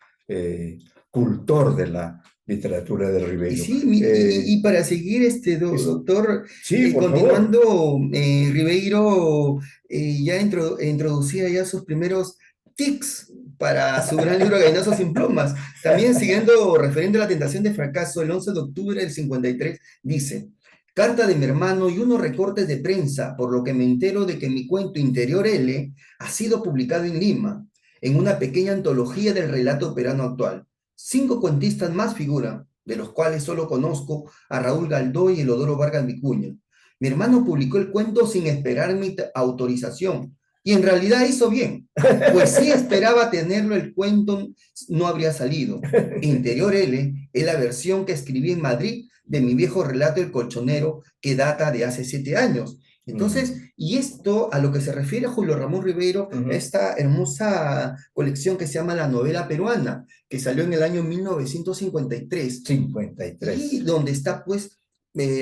cultor de la literatura de Ribeiro.
Y sí, y para seguir, doctor,
sí,
continuando, Ribeiro ya introducía ya sus primeros tics para su gran libro Gainazos sin Plumas. También siguiendo, referente a la tentación de fracaso, el 11 de octubre del 53, dice: carta de mi hermano y unos recortes de prensa, por lo que me entero de que mi cuento Interior L ha sido publicado en Lima, en una pequeña antología del relato peruano actual. 5 cuentistas más figuran, de los cuales solo conozco a Raúl Galdó y Elodoro Vargas Vicuña. Mi hermano publicó el cuento sin esperar mi autorización, y en realidad hizo bien, pues si esperaba tenerlo, el cuento no habría salido. Interior L es la versión que escribí en Madrid de mi viejo relato El Colchonero, que data de hace 7 años. Entonces, y esto a lo que se refiere a Julio Ramón Ribeiro, esta hermosa colección que se llama La Novela Peruana, que salió en el año 1953.
53.
Y donde está, pues,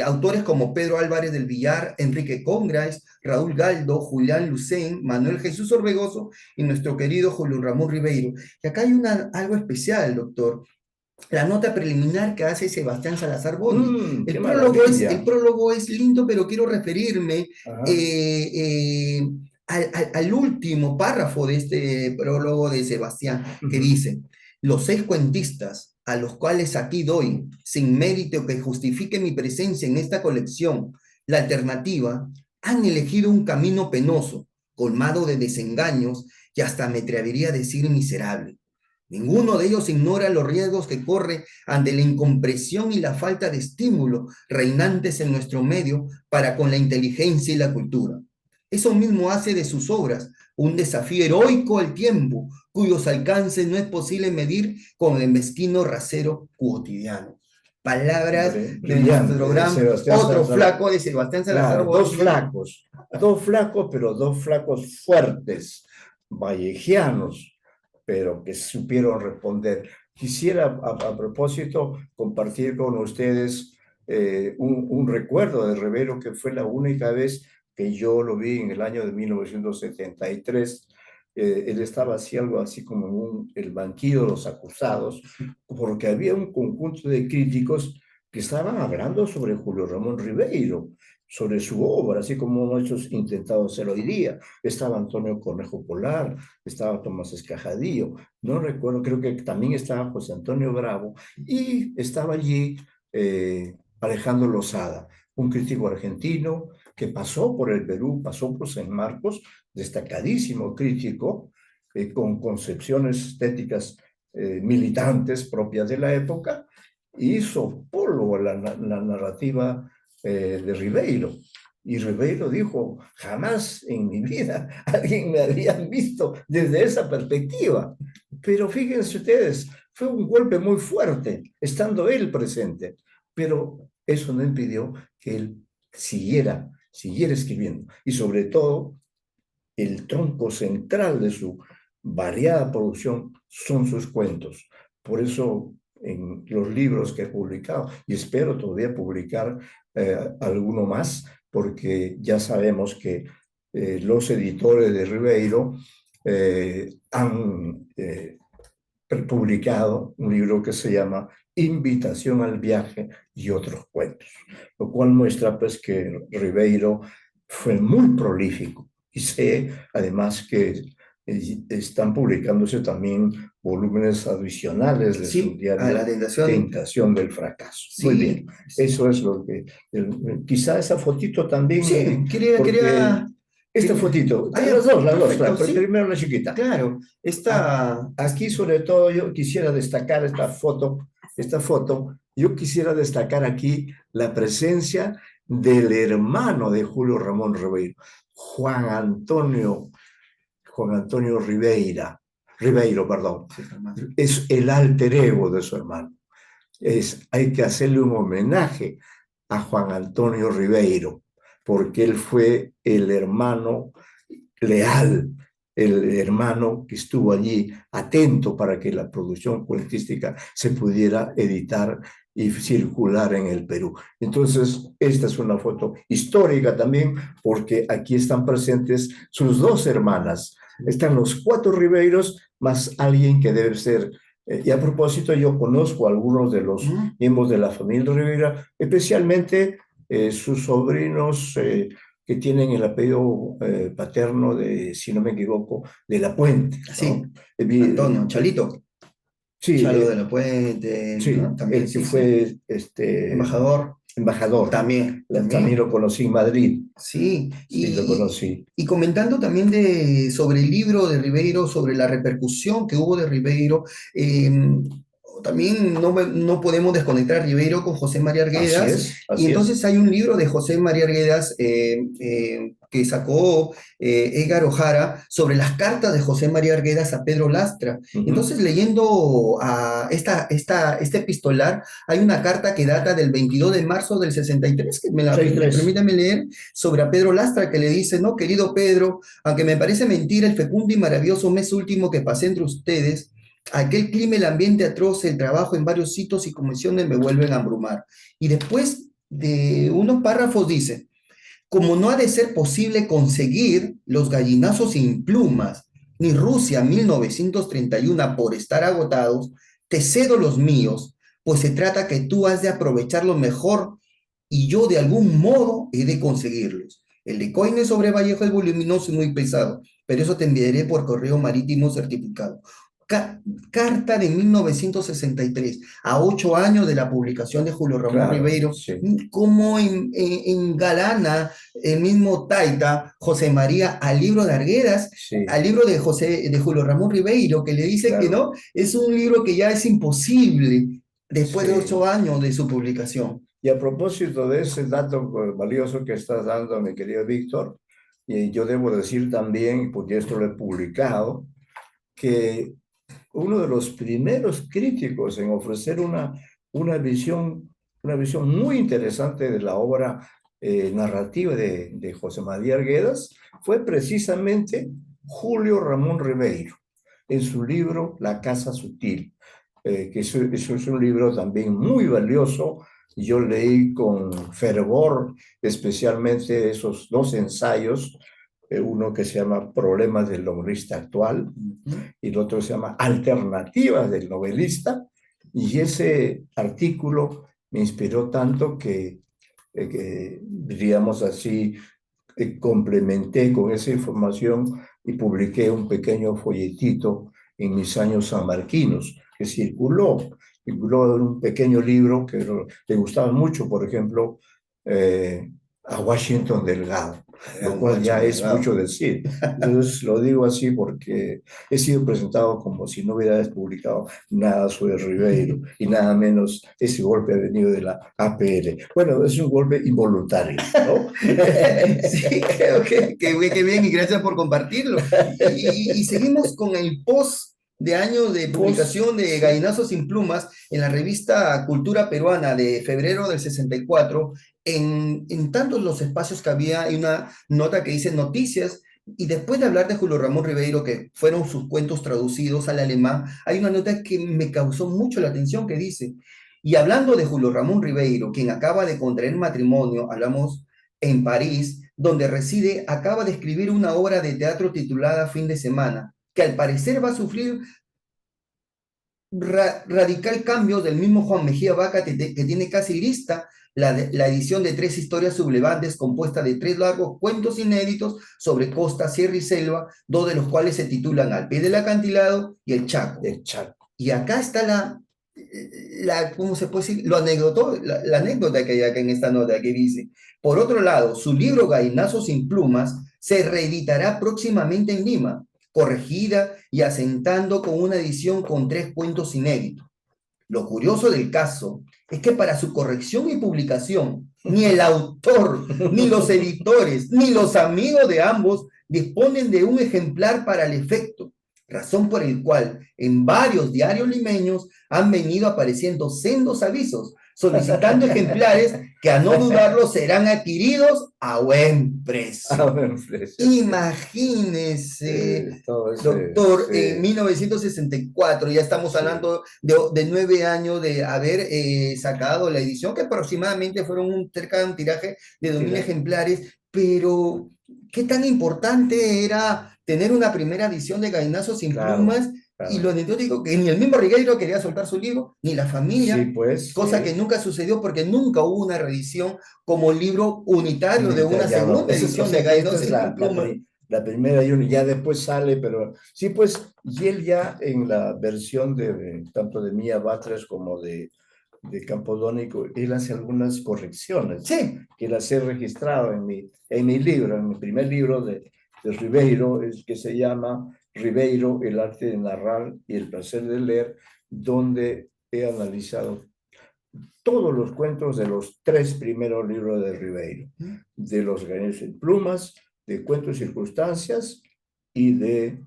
autores como Pedro Álvarez del Villar, Enrique Congrais, Raúl Galdo, Julián Lucén, Manuel Jesús Orbegoso y nuestro querido Julio Ramón Ribeiro. Y acá hay algo especial, doctor. La nota preliminar que hace Sebastián Salazar Boni. El prólogo es lindo, pero quiero referirme al último párrafo de este prólogo de Sebastián, que dice: los 6 cuentistas a los cuales aquí doy, sin mérito que justifique mi presencia en esta colección, la alternativa, han elegido un camino penoso, colmado de desengaños y hasta me atrevería a decir miserable. Ninguno de ellos ignora los riesgos que corre ante la incompresión y la falta de estímulo reinantes en nuestro medio para con la inteligencia y la cultura. Eso mismo hace de sus obras un desafío heroico al tiempo, cuyos alcances no es posible medir con el mezquino rasero cotidiano. Palabras de
Brillante,
nuestro
de
gran
Sebastián
otro
Salazar.
flaco de Sebastián Salazar
Claro,
Borges.
dos flacos, pero dos flacos fuertes, vallejianos, pero que supieron responder. Quisiera, a propósito, compartir con ustedes un recuerdo de Rivero, que fue la única vez que yo lo vi en el año de 1973. Él estaba así, algo así como en el banquillo de los acusados, porque había un conjunto de críticos que estaban hablando sobre Julio Ramón Ribeiro, sobre su obra, así como muchos intentado hacer hoy día. Estaba Antonio Cornejo Polar, estaba Tomás Escajadillo, no recuerdo, creo que también estaba José Antonio Bravo, y estaba allí Alejandro Lozada, un crítico argentino que pasó por el Perú, pasó por San Marcos, destacadísimo crítico, con concepciones estéticas militantes propias de la época, hizo polvo la narrativa de Ribeiro. Y Ribeiro dijo, jamás en mi vida alguien me había visto desde esa perspectiva. Pero fíjense ustedes, fue un golpe muy fuerte, estando él presente. Pero eso no impidió que él siguiera escribiendo. Y sobre todo, el tronco central de su variada producción son sus cuentos. Por eso, en los libros que he publicado, y espero todavía publicar alguno más, porque ya sabemos que los editores de Ribeiro han publicado un libro que se llama Invitación al viaje y otros cuentos, lo cual muestra pues que Ribeiro fue muy prolífico, y sé además que están publicándose también volúmenes adicionales de su
Sí, a la
diario
tentación.
Tentación del Fracaso.
Sí,
muy bien,
sí.
eso es lo que quizá esa fotito también
Sí,
porque esta fotito,
Ah,
las dos,
perfecto,
pero
sí.
primero la chiquita.
Claro,
Aquí sobre todo yo quisiera destacar esta foto, yo quisiera destacar aquí la presencia del hermano de Julio Ramón Ribeiro, Juan Antonio Ribeiro, perdón, es el alter ego de su hermano. Hay que hacerle un homenaje a Juan Antonio Ribeiro, porque él fue el hermano leal, el hermano que estuvo allí atento para que la producción cuentística se pudiera editar y circular en el Perú. Entonces, esta es una foto histórica también, porque aquí están presentes sus dos hermanas. Están los cuatro Ribeiros, más alguien que debe ser y a propósito, yo conozco a algunos de los miembros de la familia Rivera, especialmente sus sobrinos que tienen el apellido paterno de, si no me equivoco, de La Puente, ¿no?
Sí, Antonio, Chalito.
Sí,
Chalo de la Puente,
sí,
¿no? También,
el que
sí,
fue
embajador.
También lo conocí en Madrid.
Sí,
Sí, lo conocí.
y comentando también sobre el libro de Ribeiro, sobre la repercusión que hubo de Ribeiro, también no podemos desconectar a Ribeiro con José María Arguedas. Y entonces hay un libro de José María Arguedas que sacó Edgar Ojara sobre las cartas de José María Arguedas a Pedro Lastra. Entonces, leyendo este epistolar, hay una carta que data del 22 de marzo del 63, que permítame leer, sobre a Pedro Lastra, que le dice, no, querido Pedro, aunque me parece mentira el fecundo y maravilloso mes último que pasé entre ustedes, aquel clima, el ambiente atroz, el trabajo en varios sitios y comisiones me vuelven a abrumar. Y después de unos párrafos dice, como no ha de ser posible conseguir los gallinazos sin plumas, ni Rusia 1931 por estar agotados, te cedo los míos, pues se trata que tú has de aprovecharlos mejor y yo de algún modo he de conseguirlos. El de Coines sobre Vallejo es voluminoso y muy pesado, pero eso te enviaré por correo marítimo certificado. Carta de 1963, a 8 años de la publicación de Julio Ramón
Claro,
Ribeiro,
sí,
cómo engalana el mismo Taita, José María, al libro de Arguedas,
sí,
al libro de Julio Ramón Ribeiro, que le dice que
claro,
no, es un libro que ya es imposible después de 8
sí.
años de su publicación.
Y a propósito de ese dato valioso que estás dando, mi querido Víctor, y yo debo decir también, porque esto lo he publicado, que uno de los primeros críticos en ofrecer una visión, una visión muy interesante de la obra narrativa de José María Arguedas fue precisamente Julio Ramón Ribeiro, en su libro La Casa Sutil, que eso es un libro también muy valioso. Yo leí con fervor, especialmente esos dos ensayos, uno que se llama Problemas del novelista actual y el otro se llama Alternativas del novelista, y ese artículo me inspiró tanto que diríamos así, complementé con esa información y publiqué un pequeño folletito en mis años sanmarquinos que circuló en un pequeño libro que le gustaba mucho, por ejemplo, a Washington Delgado, lo cual ya es mucho decir. Entonces lo digo así porque he sido presentado como si no hubiera publicado nada sobre Ribeiro y nada menos ese golpe ha venido de la APL. Bueno, es un golpe involuntario, ¿no?
Sí, creo que bien y gracias por compartirlo. Y seguimos con el post de años de publicación de
Sí,
Gallinazos sin Plumas en la revista Cultura Peruana de febrero del 64. En tantos los espacios que había, hay una nota que dice noticias. Y después de hablar de Julio Ramón Ribeiro, que fueron sus cuentos traducidos al alemán, hay una nota que me causó mucho la atención que dice, y hablando de Julio Ramón Ribeiro, quien acaba de contraer matrimonio, hablamos en París, donde reside, acaba de escribir una obra de teatro titulada Fin de Semana, que al parecer va a sufrir radical cambio del mismo Juan Mejía Vaca, que tiene casi lista la edición de 3 historias sublevantes compuesta de 3 largos cuentos inéditos sobre costa, sierra y selva, 2 de los cuales se titulan Al pie del acantilado y El Chaco.
el chat.
Y acá está ¿cómo se puede decir? La anécdota que hay acá en esta nota que dice, por otro lado, su libro Gallinazo sin plumas se reeditará próximamente en Lima, corregida y asentando con una edición con 3 cuentos inéditos. Lo curioso del caso es que para su corrección y publicación, ni el autor, ni los editores, ni los amigos de ambos disponen de un ejemplar para el efecto, razón por el cual en varios diarios limeños han venido apareciendo sendos avisos solicitando ejemplares que a no dudarlo serán adquiridos a buen precio.
A buen precio.
Imagínese, doctor,
sí.
en 1964, ya estamos hablando de 9 años de haber sacado la edición, que aproximadamente fueron cerca de un tiraje de 2.000 ejemplares, pero ¿qué tan importante era tener una primera edición de Gallinazos sin plumas? Y lo anecdótico que ni el mismo Ribeiro quería soltar su libro, ni la familia,
sí, pues,
cosa que nunca sucedió porque nunca hubo una reedición como libro unitario de una segunda edición de Gallinazos sin plumas.
La primera y ya después sale, pero sí, pues, y él ya en la versión tanto de Mía Batres como de Campodónico, él hace algunas correcciones,
sí,
que las he registrado en mi libro, en mi primer libro de Ribeiro, es que se llama Ribeiro, el arte de narrar y el placer de leer, donde he analizado todos los cuentos de los 3 primeros libros de Ribeiro, de Los Gallinazos en Plumas, de Cuentos y Circunstancias y de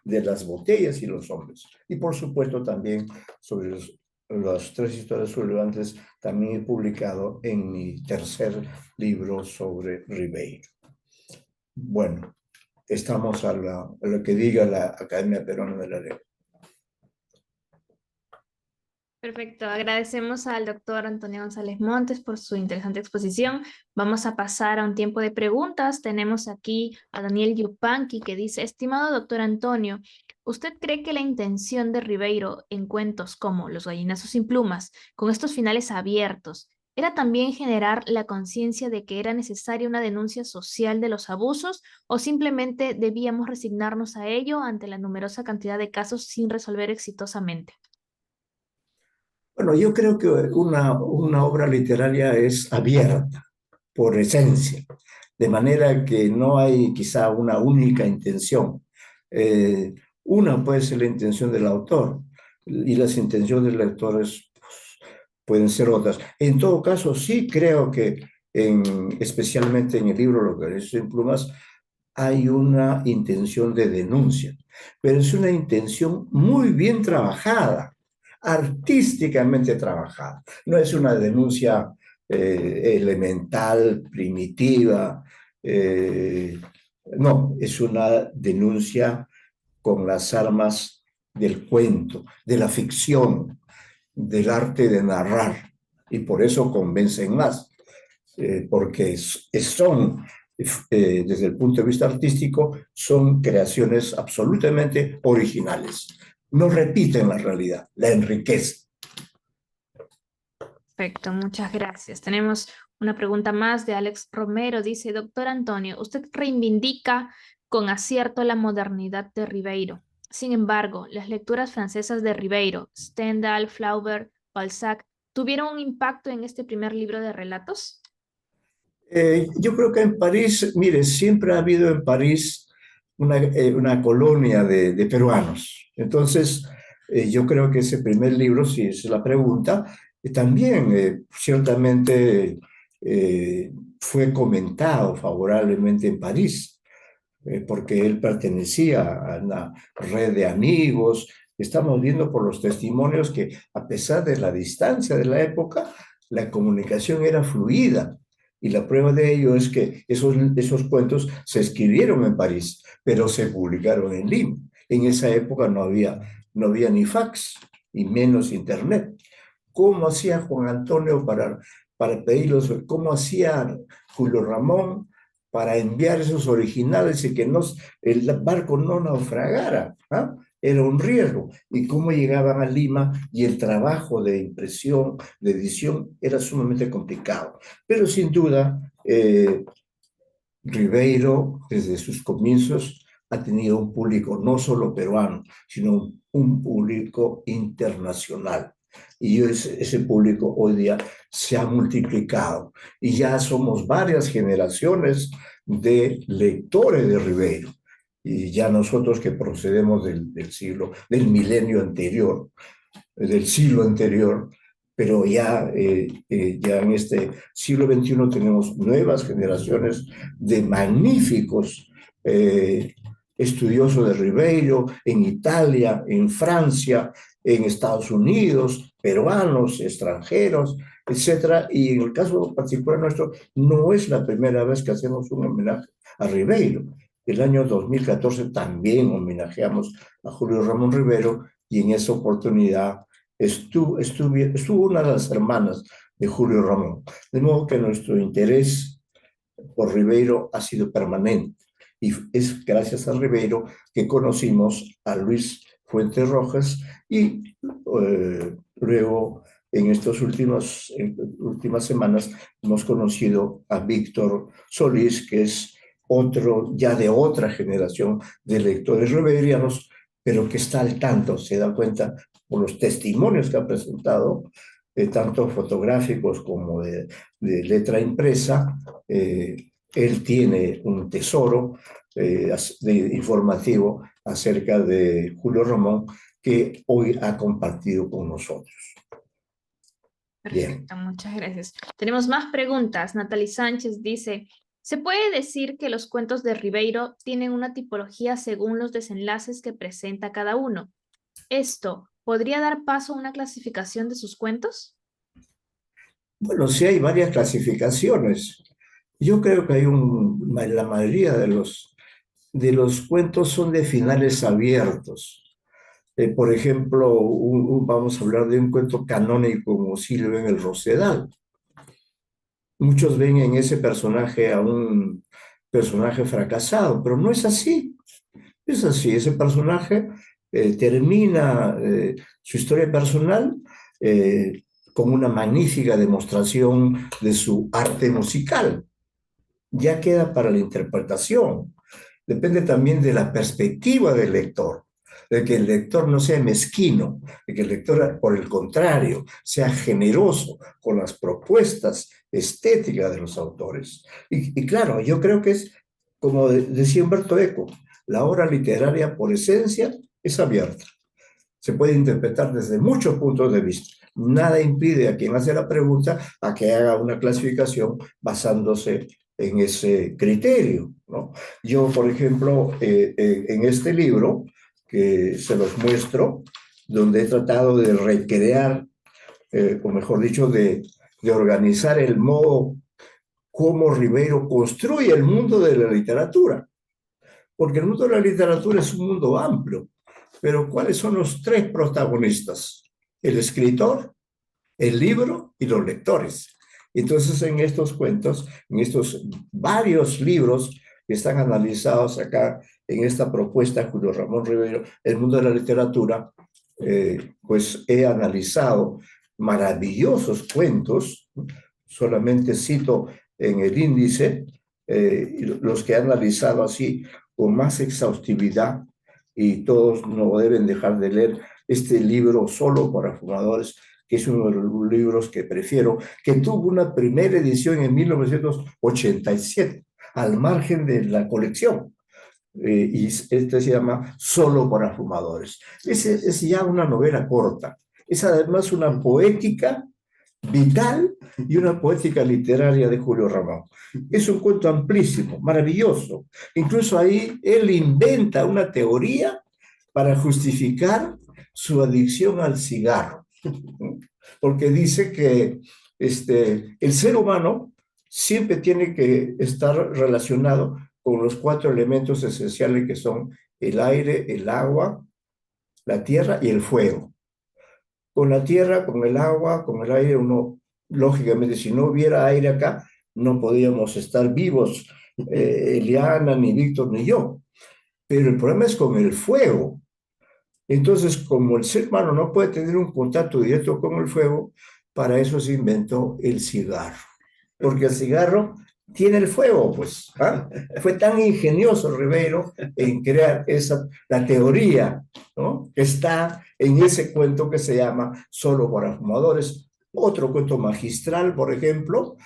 Las Botellas y los Hombres. Y por supuesto también sobre las 3 historias relevantes, también he publicado en mi tercer libro sobre Ribeiro. Bueno, estamos a lo que diga la Academia Peruana de la Lengua.
Perfecto, agradecemos al doctor Antonio González Montes por su interesante exposición. Vamos a pasar a un tiempo de preguntas. Tenemos aquí a Daniel Yupanqui que dice, estimado doctor Antonio, ¿usted cree que la intención de Ribeiro en cuentos como Los Gallinazos sin Plumas, con estos finales abiertos, ¿Era también generar la conciencia de que era necesaria una denuncia social de los abusos o simplemente debíamos resignarnos a ello ante la numerosa cantidad de casos sin resolver exitosamente?
Bueno, yo creo que una obra literaria es abierta por esencia, de manera que no hay quizá una única intención. Eh, una puede ser la intención del autor y las intenciones del lector pueden ser otras. En todo caso, sí creo que especialmente en el libro Lo que es en plumas, hay una intención de denuncia, pero es una intención muy bien trabajada, artísticamente trabajada. No es una denuncia elemental, primitiva, eh, no, es una denuncia con las armas del cuento, de la ficción, del arte de narrar, y por eso convencen más, porque son, desde el punto de vista artístico, son creaciones absolutamente originales. No repiten la realidad, la enriquecen.
Perfecto, muchas gracias. Tenemos una pregunta más de Alex Romero. Dice, doctor Antonio, usted reivindica con acierto la modernidad de Ribeiro. Sin embargo, las lecturas francesas de Ribeiro, Stendhal, Flaubert, Balzac, ¿tuvieron un impacto en este primer libro de relatos?
Yo creo que en París, mire, siempre ha habido en París una colonia de peruanos. Entonces, yo creo que ese primer libro, si es la pregunta, también ciertamente eh, fue comentado favorablemente en París, porque él pertenecía a una red de amigos. Estamos viendo por los testimonios que a pesar de la distancia de la época, la comunicación era fluida. Y la prueba de ello es que esos cuentos se escribieron en París, pero se publicaron en Lima. En esa época no había ni fax y menos internet. ¿Cómo hacía Juan Antonio para pedirlos? ¿Cómo hacía Julio Ramón para enviar esos originales y que el barco no naufragara? ¿Ah? Era un riesgo. ¿Y cómo llegaban a Lima? Y el trabajo de impresión, de edición, era sumamente complicado. Pero sin duda, Ribeiro, desde sus comienzos, ha tenido un público no solo peruano, sino un público internacional. Y ese público hoy día se ha multiplicado y ya somos varias generaciones de lectores de Ribeiro. Y ya nosotros que procedemos del milenio anterior, del siglo anterior, pero ya en este siglo XXI tenemos nuevas generaciones de magníficos estudiosos de Ribeiro en Italia, en Francia, en Estados Unidos, peruanos, extranjeros, etcétera. Y en el caso particular nuestro, no es la primera vez que hacemos un homenaje a Ribeiro. El año 2014 también homenajeamos a Julio Ramón Rivero y en esa oportunidad estuvo una de las hermanas de Julio Ramón. De modo que nuestro interés por Ribeiro ha sido permanente. Y es gracias a Ribeiro que conocimos a Luis Fuentes Rojas y luego en estas últimas semanas hemos conocido a Víctor Solís, que es otro, ya de otra generación de lectores ribeirianos, pero que está al tanto, se da cuenta por los testimonios que ha presentado, tanto fotográficos como letra impresa. Él tiene un tesoro informativo acerca de Julio Ramón que hoy ha compartido con nosotros.
Perfecto, muchas gracias. Tenemos más preguntas. Natalie Sánchez dice, ¿se puede decir que los cuentos de Ribeiro tienen una tipología según los desenlaces que presenta cada uno? ¿Esto podría dar paso a una clasificación de sus cuentos?
Bueno, sí hay varias clasificaciones. Yo creo que la mayoría de los cuentos son de finales abiertos. Por ejemplo, vamos a hablar de un cuento canónico como Silvio en el Rosedal. Muchos ven en ese personaje a un personaje fracasado, pero no es así. Es así, ese personaje termina su historia personal con una magnífica demostración de su arte musical. Ya queda para la interpretación. Depende también de la perspectiva del lector, de que el lector no sea mezquino, de que el lector, por el contrario, sea generoso con las propuestas estéticas de los autores. Y claro, yo creo que es, como decía Humberto Eco, la obra literaria por esencia es abierta. Se puede interpretar desde muchos puntos de vista. Nada impide a quien hace la pregunta a que haga una clasificación basándose en ese criterio, ¿no? Yo, por ejemplo, en este libro, que se los muestro, donde he tratado de recrear, o mejor dicho, de organizar el modo como Ribeiro construye el mundo de la literatura. Porque el mundo de la literatura es un mundo amplio, pero ¿cuáles son los tres protagonistas? El escritor, el libro y los lectores. Entonces, en estos cuentos, en estos varios libros que están analizados acá en esta propuesta, Julio Ramón Ribeiro, El mundo de la literatura, pues he analizado maravillosos cuentos, solamente cito en el índice los que he analizado así con más exhaustividad, y todos no deben dejar de leer este libro Solo para Fumadores, que es uno de los libros que prefiero, que tuvo una primera edición en 1987, al margen de la colección. Y este se llama Solo para Fumadores. Es ya una novela corta. Es además una poética vital y una poética literaria de Julio Ramón. Es un cuento amplísimo, maravilloso. Incluso ahí él inventa una teoría para justificar su adicción al cigarro, porque dice que el ser humano siempre tiene que estar relacionado con los 4 elementos esenciales que son el aire, el agua, la tierra y el fuego. Con la tierra, con el agua, con el aire, uno, lógicamente, si no hubiera aire acá, no podíamos estar vivos, Eliana, ni Víctor, ni yo. Pero el problema es con el fuego. Entonces, como el ser humano no puede tener un contacto directo con el fuego, para eso se inventó el cigarro. Porque el cigarro tiene el fuego, pues. ¿Ah? Fue tan ingenioso Ribeiro en crear la teoría, ¿no?, que está en ese cuento que se llama Solo para Fumadores. Otro cuento magistral, por ejemplo,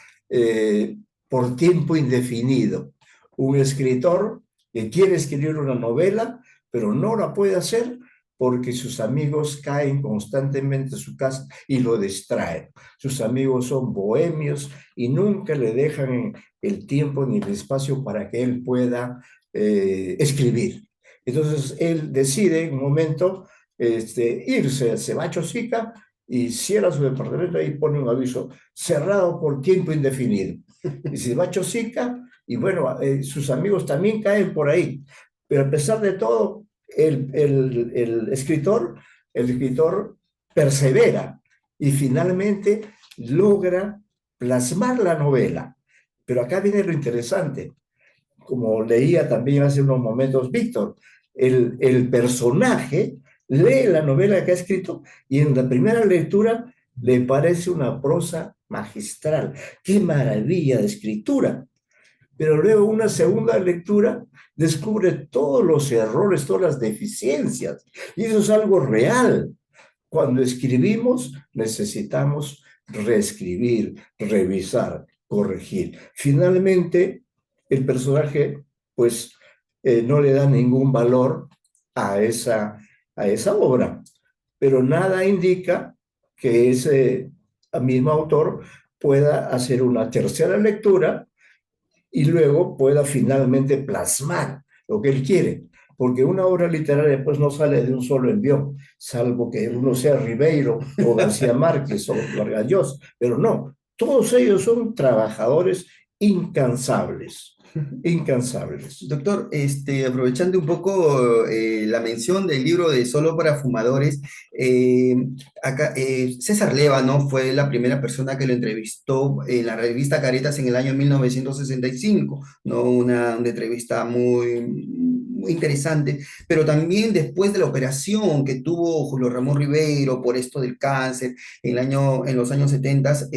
Por tiempo indefinido. Un escritor que quiere escribir una novela, pero no la puede hacer porque sus amigos caen constantemente a su casa y lo distraen. Sus amigos son bohemios y nunca le dejan el tiempo ni el espacio para que él pueda escribir. Entonces él decide en un momento irse, se va a Chosica y cierra su departamento y pone un aviso: cerrado por tiempo indefinido. Y se va a Chosica y bueno, sus amigos también caen por ahí. Pero a pesar de todo, el escritor persevera y finalmente logra plasmar la novela. Pero acá viene lo interesante. Como leía también hace unos momentos Víctor, el personaje lee la novela que ha escrito y en la primera lectura le parece una prosa magistral. ¡Qué maravilla de escritura! Pero luego una segunda lectura descubre todos los errores, todas las deficiencias. Y eso es algo real. Cuando escribimos necesitamos reescribir, revisar, corregir. Finalmente, el personaje pues no le da ningún valor a esa obra, pero nada indica que ese mismo autor pueda hacer una tercera lectura y luego pueda finalmente plasmar lo que él quiere, porque una obra literaria pues no sale de un solo envión, salvo que uno sea Ribeiro o García Márquez o Vargas Llosa, pero no, todos ellos son trabajadores incansables. incansables.
Doctor, aprovechando un poco la mención del libro de Solo para Fumadores, eh, acá, César Leva, ¿no? Fue la primera persona que lo entrevistó en la revista Caretas en el año 1965, ¿no? Una entrevista muy interesante, pero también después de la operación que tuvo Julio Ramón Ribeiro por esto del cáncer en los años 70,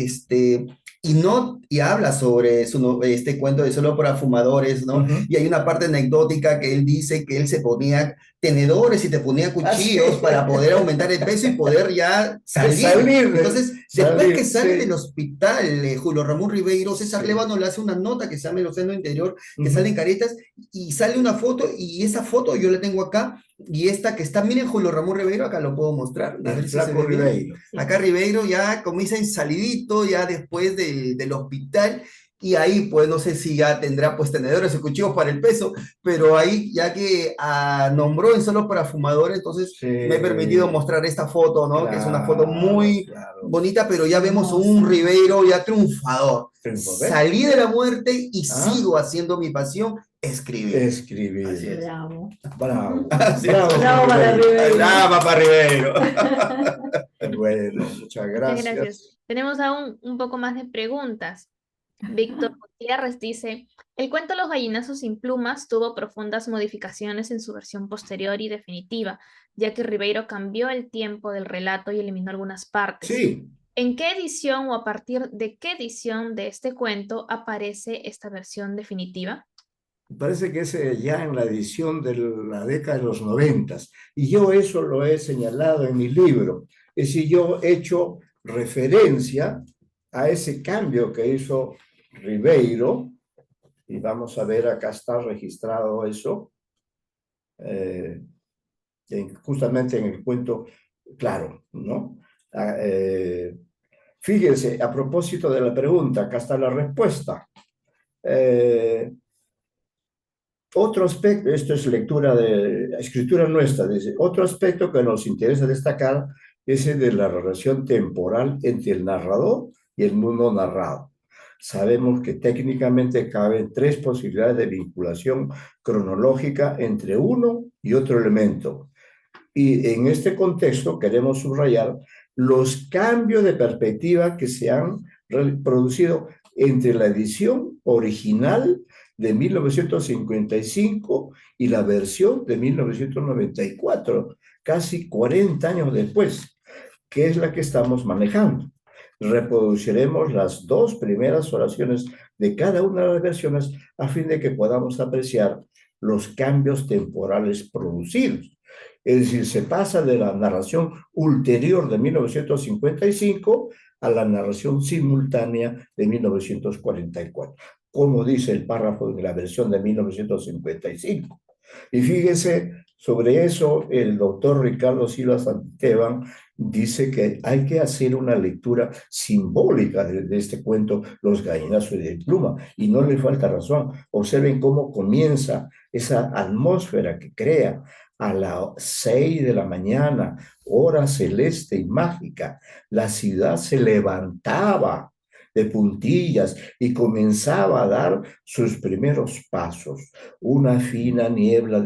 y habla sobre este cuento de Solo para Fumadores, ¿no?
Ujú.
Y hay una parte anecdótica que él dice que él se ponía tenedores y te ponía cuchillos
Así.
para poder aumentar el peso y poder ya salir.
Salir,
Entonces, después que
salir,
sale
sí.
del hospital, Julio Ramón Ribeiro, César
Sí.
Lévano le hace una nota que se llama El Océano Interior, que
Ujú.
sale en Caretas, y sale una foto, y esa foto yo la tengo acá, y esta que está, miren, Julio Ramón Ribeiro, acá lo puedo mostrar, a
El
ver si se
flaco
ve bien.
Ribeiro.
Acá Ribeiro ya comienza en salidito, ya después del hospital, y ahí pues no sé si ya tendrá pues tenedores o cuchillos para el peso, pero ahí ya que nombró en Solo para Fumadores, entonces
Sí,
me he permitido mostrar esta foto, ¿no? Que es una foto
claro,
muy
claro.
bonita, pero ya vemos un
Hermosa.
Ribeiro ya triunfador.
Triunfo, ¿ves?
Salí de la muerte y
¿Ah?
sigo haciendo mi pasión, escribir.
Escribir.
Así es.
Bravo.
Bravo.
Así es.
Bravo,
Bravo para
Ribeiro.
Ribeiro.
Brava para Ribeiro.
Bueno, muchas
Muchas
gracias.
gracias. Tenemos aún un poco más de preguntas. Víctor Gutiérrez dice, el cuento Los gallinazos sin plumas tuvo profundas modificaciones en su versión posterior y definitiva, ya que Ribeiro cambió el tiempo del relato y eliminó algunas partes.
Sí,
¿En qué edición o a partir de qué edición de este cuento aparece esta versión definitiva?
parece que es ya en la edición de la década de los 90. Y yo eso lo he señalado en mi libro. Es decir, yo he hecho referencia a ese cambio que hizo Ribeiro, y vamos a ver, acá está registrado eso, justamente en el cuento, claro, ¿no? Fíjense, a propósito de la pregunta, acá está la respuesta. Otro aspecto, esto es lectura de escritura nuestra, dice, otro aspecto que nos interesa destacar es el de la relación temporal entre el narrador y el mundo narrado. Sabemos que técnicamente caben tres posibilidades de vinculación cronológica entre uno y otro elemento. Y en este contexto queremos subrayar los cambios de perspectiva que se han producido entre la edición original de 1955 y la versión de 1994, casi 40 años después, que es la que estamos manejando. Reproduciremos las dos primeras oraciones de cada una de las versiones a fin de que podamos apreciar los cambios temporales producidos. Es decir, se pasa de la narración ulterior de 1955 a la narración simultánea de 1944, como dice el párrafo de la versión de 1955. Y fíjese, sobre eso el doctor Ricardo Silva Santisteban dice que hay que hacer una lectura simbólica de este cuento, Los gallinazos de pluma, y no le falta razón. Observen cómo comienza esa atmósfera que crea a las 6 de la mañana, hora celeste y mágica. La ciudad se levantaba de puntillas y comenzaba a dar sus primeros pasos. Una fina niebla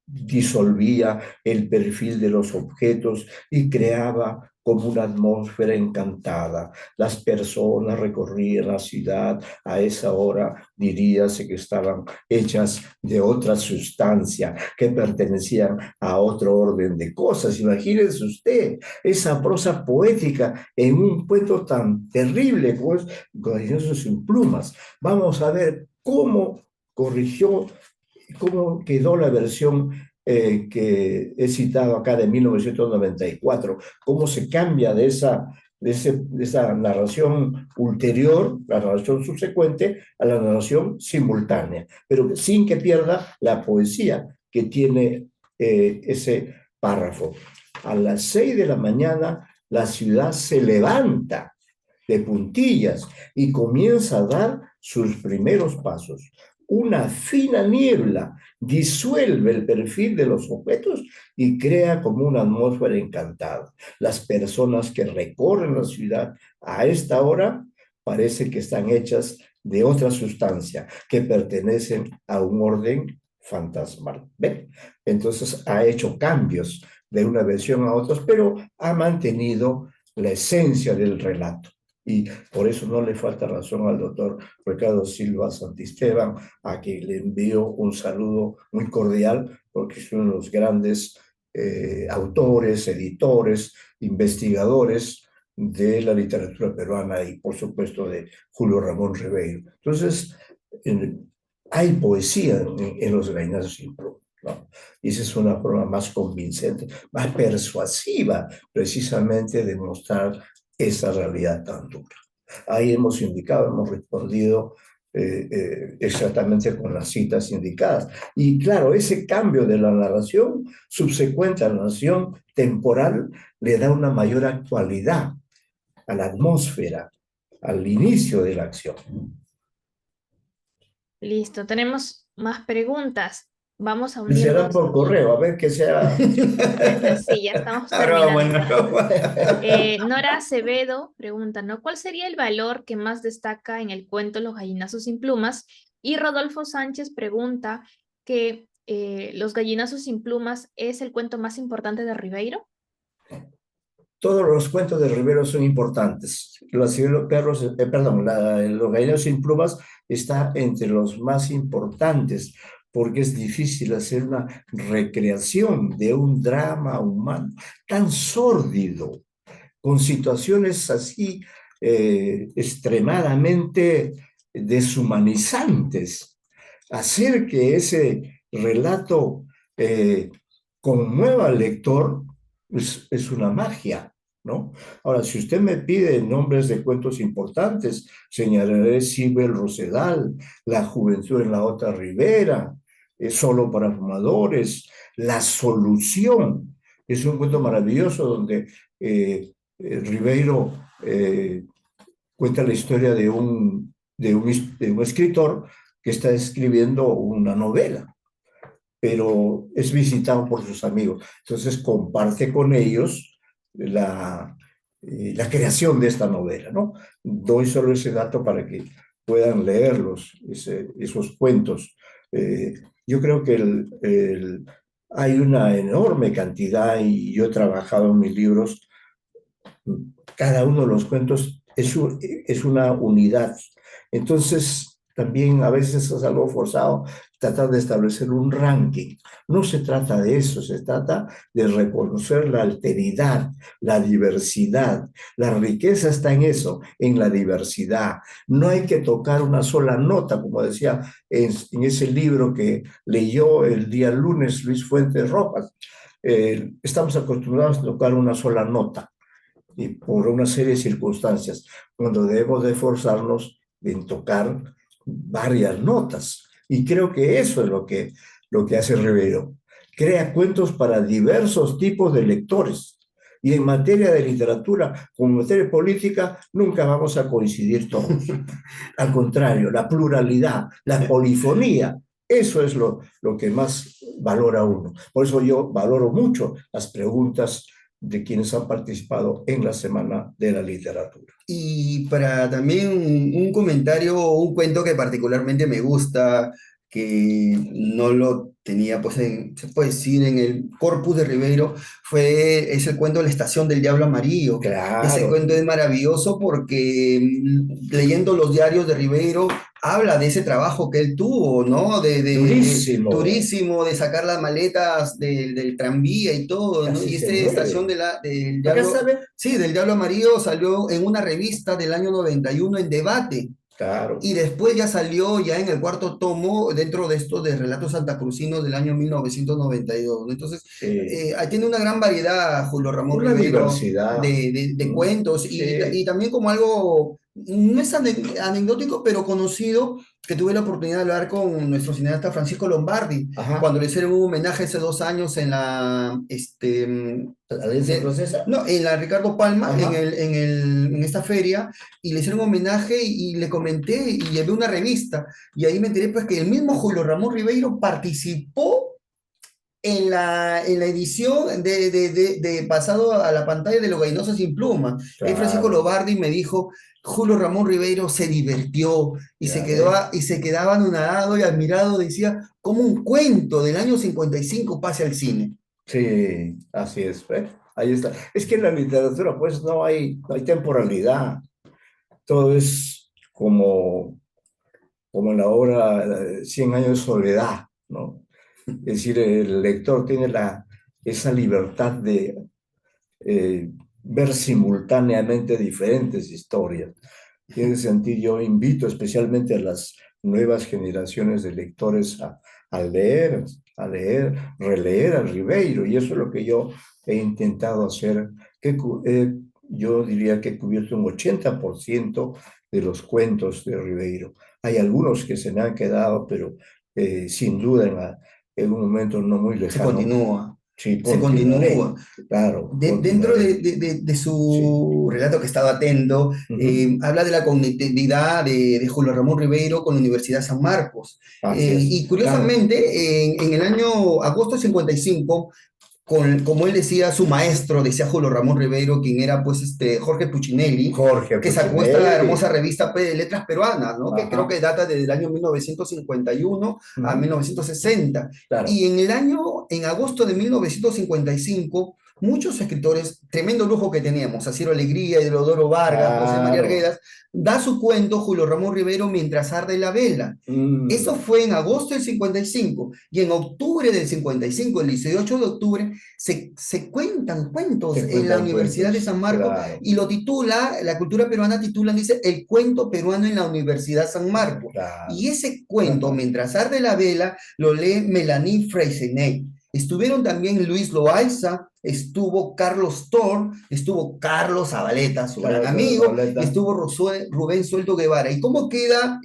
disolvía el perfil de los objetos y creaba como una atmósfera encantada. Las personas recorrían la ciudad a esa hora, diríase que estaban hechas de otra sustancia, que pertenecían a otro orden de cosas. Imagínense usted esa prosa poética en un cuento tan terrible como es Gallinazos sin plumas. Vamos a ver cómo corrigió, cómo quedó la versión que he citado acá de 1994, cómo se cambia de esa narración ulterior, la narración subsecuente, a la narración simultánea, pero sin que pierda la poesía que tiene ese párrafo. A las 6 de la mañana la ciudad se levanta de puntillas y comienza a dar sus primeros pasos. Una fina niebla disuelve el perfil de los objetos y crea como una atmósfera encantada. Las personas que recorren la ciudad a esta hora parece que están hechas de otra sustancia que pertenecen a un orden fantasmal. ¿Ve? Entonces ha hecho cambios de una versión a otra, pero ha mantenido la esencia del relato. Y por eso no le falta razón al doctor Ricardo Silva Santisteban, a quien le envío un saludo muy cordial, porque es uno de los grandes autores, editores, investigadores de la literatura peruana y, por supuesto, de Julio Ramón Ribeiro. Entonces, hay poesía en los gallinazos sin pluma, ¿no? Y esa es una forma más convincente, más persuasiva, precisamente, de mostrar esa realidad tan dura. Ahí hemos indicado, hemos respondido exactamente con las citas indicadas. Y claro, ese cambio de la narración subsecuente a la narración temporal le da una mayor actualidad a la atmósfera, al inicio de la acción.
Listo, tenemos más preguntas. Vamos a
Será
unirnos.
por correo, a ver que sea.
Sí, ya estamos
Broma,
terminando.
broma.
Nora Acevedo pregunta, ¿no? ¿Cuál sería el valor que más destaca en el cuento Los gallinazos sin plumas? Y Rodolfo Sánchez pregunta que Los gallinazos sin plumas es el cuento más importante de Ribeiro.
Todos los cuentos de Rivero son importantes. Los perros, perdón, los gallinos sin plumas está entre los más importantes porque es difícil hacer una recreación de un drama humano tan sórdido, con situaciones así extremadamente deshumanizantes. Hacer que ese relato conmueva al lector es una magia, ¿no? Ahora, si usted me pide nombres de cuentos importantes, señalaré Sibel Rosedal, La juventud en la otra ribera, Solo para fumadores, La solución, es un cuento maravilloso donde Ribeiro cuenta la historia de un escritor que está escribiendo una novela, pero es visitado por sus amigos. Entonces comparte con ellos la creación de esta novela, ¿no? Doy solo ese dato para que puedan leerlos, esos cuentos. Yo creo que hay una enorme cantidad, y yo he trabajado en mis libros, cada uno de los cuentos es una unidad. Entonces, también a veces es algo forzado tratar de establecer un ranking. No se trata de eso, se trata de reconocer la alteridad, la diversidad. La riqueza está en eso, en la diversidad. No hay que tocar una sola nota, como decía en ese libro que leyó el día lunes Luis Fuentes Rojas. Estamos acostumbrados a tocar una sola nota y por una serie de circunstancias, cuando debemos de esforzarnos en tocar varias notas. Y creo que eso es lo que hace Rivero. Crea cuentos para diversos tipos de lectores. Y en materia de literatura, como en materia política, nunca vamos a coincidir todos. Al contrario, la pluralidad, la polifonía, eso es lo que más valora uno. Por eso yo valoro mucho las preguntas de quienes han participado en la Semana de la Literatura.
Y para también un comentario, un cuento que particularmente me gusta, que no lo tenía, pues, se puede decir, en el corpus de Ribeiro, es el cuento La Estación del Diablo Amarillo.
Claro.
Ese cuento es maravilloso porque leyendo los diarios de Ribeiro, habla de ese trabajo que él tuvo, ¿no?
Durísimo.
Durísimo, de sacar las maletas del tranvía y todo, ¿no?
Casi
Y
se
esta
muere.
Estación del
¿Acá
Diablo...
sabe?
Sí, del Diablo Amarillo salió en una revista del año 91 en Debate.
Claro.
Y después ya salió ya en el cuarto tomo dentro de esto de Relatos Santacrucinos del año 1992, ¿no? Entonces, tiene una gran variedad, Julio Ramón
Una
Ribeiro,
diversidad.
de cuentos
Sí.
y también como algo, no es anecdótico, pero conocido, que tuve la oportunidad de hablar con nuestro cineasta Francisco Lombardi,
Ajá.
cuando le hicieron un homenaje hace 2 años en la...
¿La Alianza Francesa?
No, en la Ricardo Palma,
Ajá.
en esta feria, y le hicieron un homenaje y le comenté y llevé una revista. Y ahí me enteré pues que el mismo Julio Ramón Ribeiro participó en la edición de pasado a la pantalla de Los Gainosos sin Pluma. Ahí Francisco
Claro,
Lobardi me dijo, Julio Ramón Ribeiro se divirtió y
ya ves.
y se quedaba anonadado y admirado, decía, como un cuento del año 55 pase al cine.
Sí, así es. Ahí está. Es que en la literatura, pues, no hay temporalidad. Todo es como en la obra Cien años de soledad, ¿no? Es decir, el lector tiene esa libertad de ver simultáneamente diferentes historias. Y en ese sentido, yo invito especialmente a las nuevas generaciones de lectores a leer, releer a Ribeiro, y eso es lo que yo he intentado hacer, yo diría que he cubierto un 80% de los cuentos de Ribeiro. Hay algunos que se me han quedado, pero sin duda en un momento no muy
Se
lejano,
continúa,
sí,
se continúa.
continuaré, claro,
Dentro
continuaré,
de
sí.
su relato que estaba atento,
Ujú.
habla de la conectividad de Julio Ramón Ribeiro con la Universidad San Marcos.
Así es,
Y
claro.
curiosamente, en el año agosto de 55, como él decía, su maestro, decía Julio Ramón Ribeiro, quien era pues Jorge Puccinelli,
Jorge
que sacó esta
Puccinelli.
hermosa revista P de Letras Peruanas, ¿no? Que creo
Ajá.
que data desde el año 1951 a
Ujú.
1960.
Claro.
Y en agosto de 1955, muchos escritores, tremendo lujo que teníamos, Aciro Alegría, Deodoro Vargas, José María
Claro.
Arguedas, da su cuento Julio Ramón Rivero mientras arde la vela. Eso
Mm.
fue en agosto del 55 y en octubre del 55, el 18 de octubre, se cuentan cuentos
Se
en la
cuentan
Universidad de
cuentos.
San Marcos
Claro.
y lo titula, la cultura peruana titula, dice, El cuento peruano en la Universidad San Marcos. Y
Claro.
ese cuento,
Ajá.
mientras arde la vela, lo lee Melanie Freycinet. Estuvieron también Luis Loaiza, estuvo Carlos Thor, estuvo Carlos Zabaleta, su gran
Claro,
amigo, y
Zabaleta.
estuvo Rubén Sueldo Guevara. ¿Y cómo queda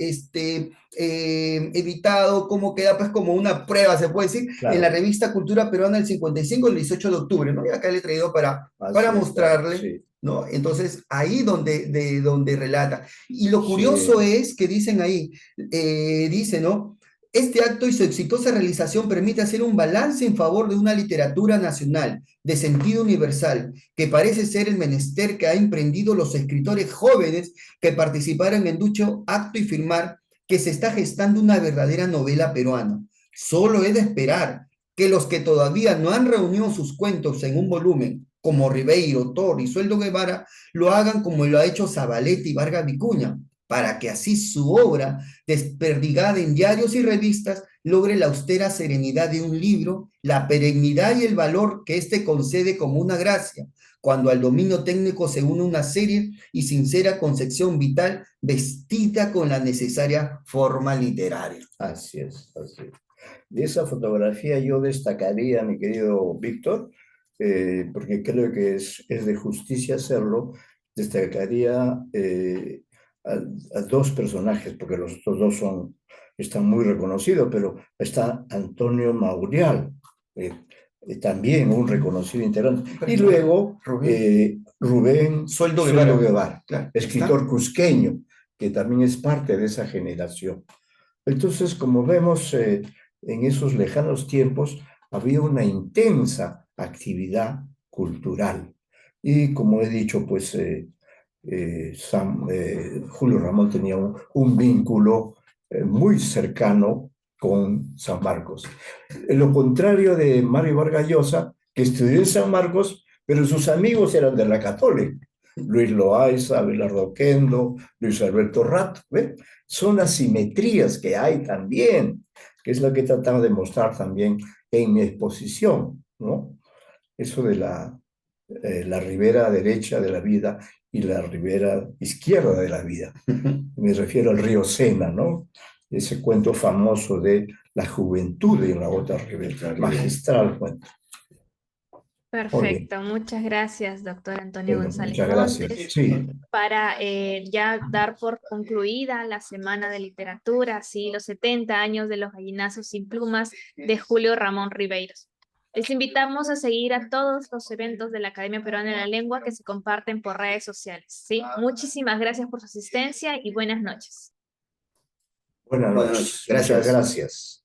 editado? ¿Cómo queda? Pues como una prueba, se puede decir, en la
Claro.
revista Cultura Peruana del 55, el 18 de octubre, ¿no? Y acá le he traído para
Así está.
mostrarle,
Sí.
¿no? Entonces, ahí donde relata. Y lo curioso
Sí.
es que dicen ahí, dice, ¿no? Este acto y su exitosa realización permite hacer un balance en favor de una literatura nacional de sentido universal, que parece ser el menester que ha emprendido los escritores jóvenes que participaron en dicho acto y firmar que se está gestando una verdadera novela peruana. Solo es de esperar que los que todavía no han reunido sus cuentos en un volumen, como Ribeiro, Thor y Sueldo Guevara, lo hagan como lo ha hecho Zabaleta y Vargas Vicuña, para que así su obra, desperdigada en diarios y revistas, logre la austera serenidad de un libro, la perennidad y el valor que éste concede como una gracia, cuando al dominio técnico se une una seria y sincera concepción vital vestida con la necesaria forma literaria.
Así es. Así es. De esa fotografía yo destacaría, mi querido Víctor, porque creo que es de justicia hacerlo, destacaría a, a dos personajes, porque los otros dos están muy reconocidos, pero está Antonio Maurial, eh, también un reconocido integrante, y luego
Rubén.
Rubén
Sueldo
Sueldo
Guevara.
Guevara,
Claro, ahí está.
escritor cusqueño, que también es parte de esa generación. Entonces, como vemos, en esos lejanos tiempos había una intensa actividad cultural. Y como he dicho, pues Julio Ramón tenía un vínculo muy cercano con San Marcos. Lo contrario de Mario Vargas Llosa, que estudió en San Marcos, pero sus amigos eran de la Católica. Luis Loaiza, Abelardo Oquendo, Luis Alberto Rato, ¿ve? Son asimetrías que hay también, que es lo que he tratado de mostrar también en mi exposición, ¿no? Eso de la ribera derecha de la vida y la ribera izquierda de la vida. Me refiero al río Sena, ¿no? Ese cuento famoso de la juventud en la otra ribera, magistral cuento. Muy bien,
Perfecto, muchas gracias, doctor Antonio
bueno,
González
muchas gracias.
Montes.
Sí,
Para ya dar por concluida la Semana de Literatura, sí, los 70 años de los gallinazos sin plumas de Julio Ramón Ribeiros. Les invitamos a seguir a todos los eventos de la Academia Peruana de la Lengua que se comparten por redes sociales, ¿sí? Muchísimas gracias por su asistencia y buenas noches.
buenas
Buenas
noches.
noches.
Muchas
Gracias.
gracias.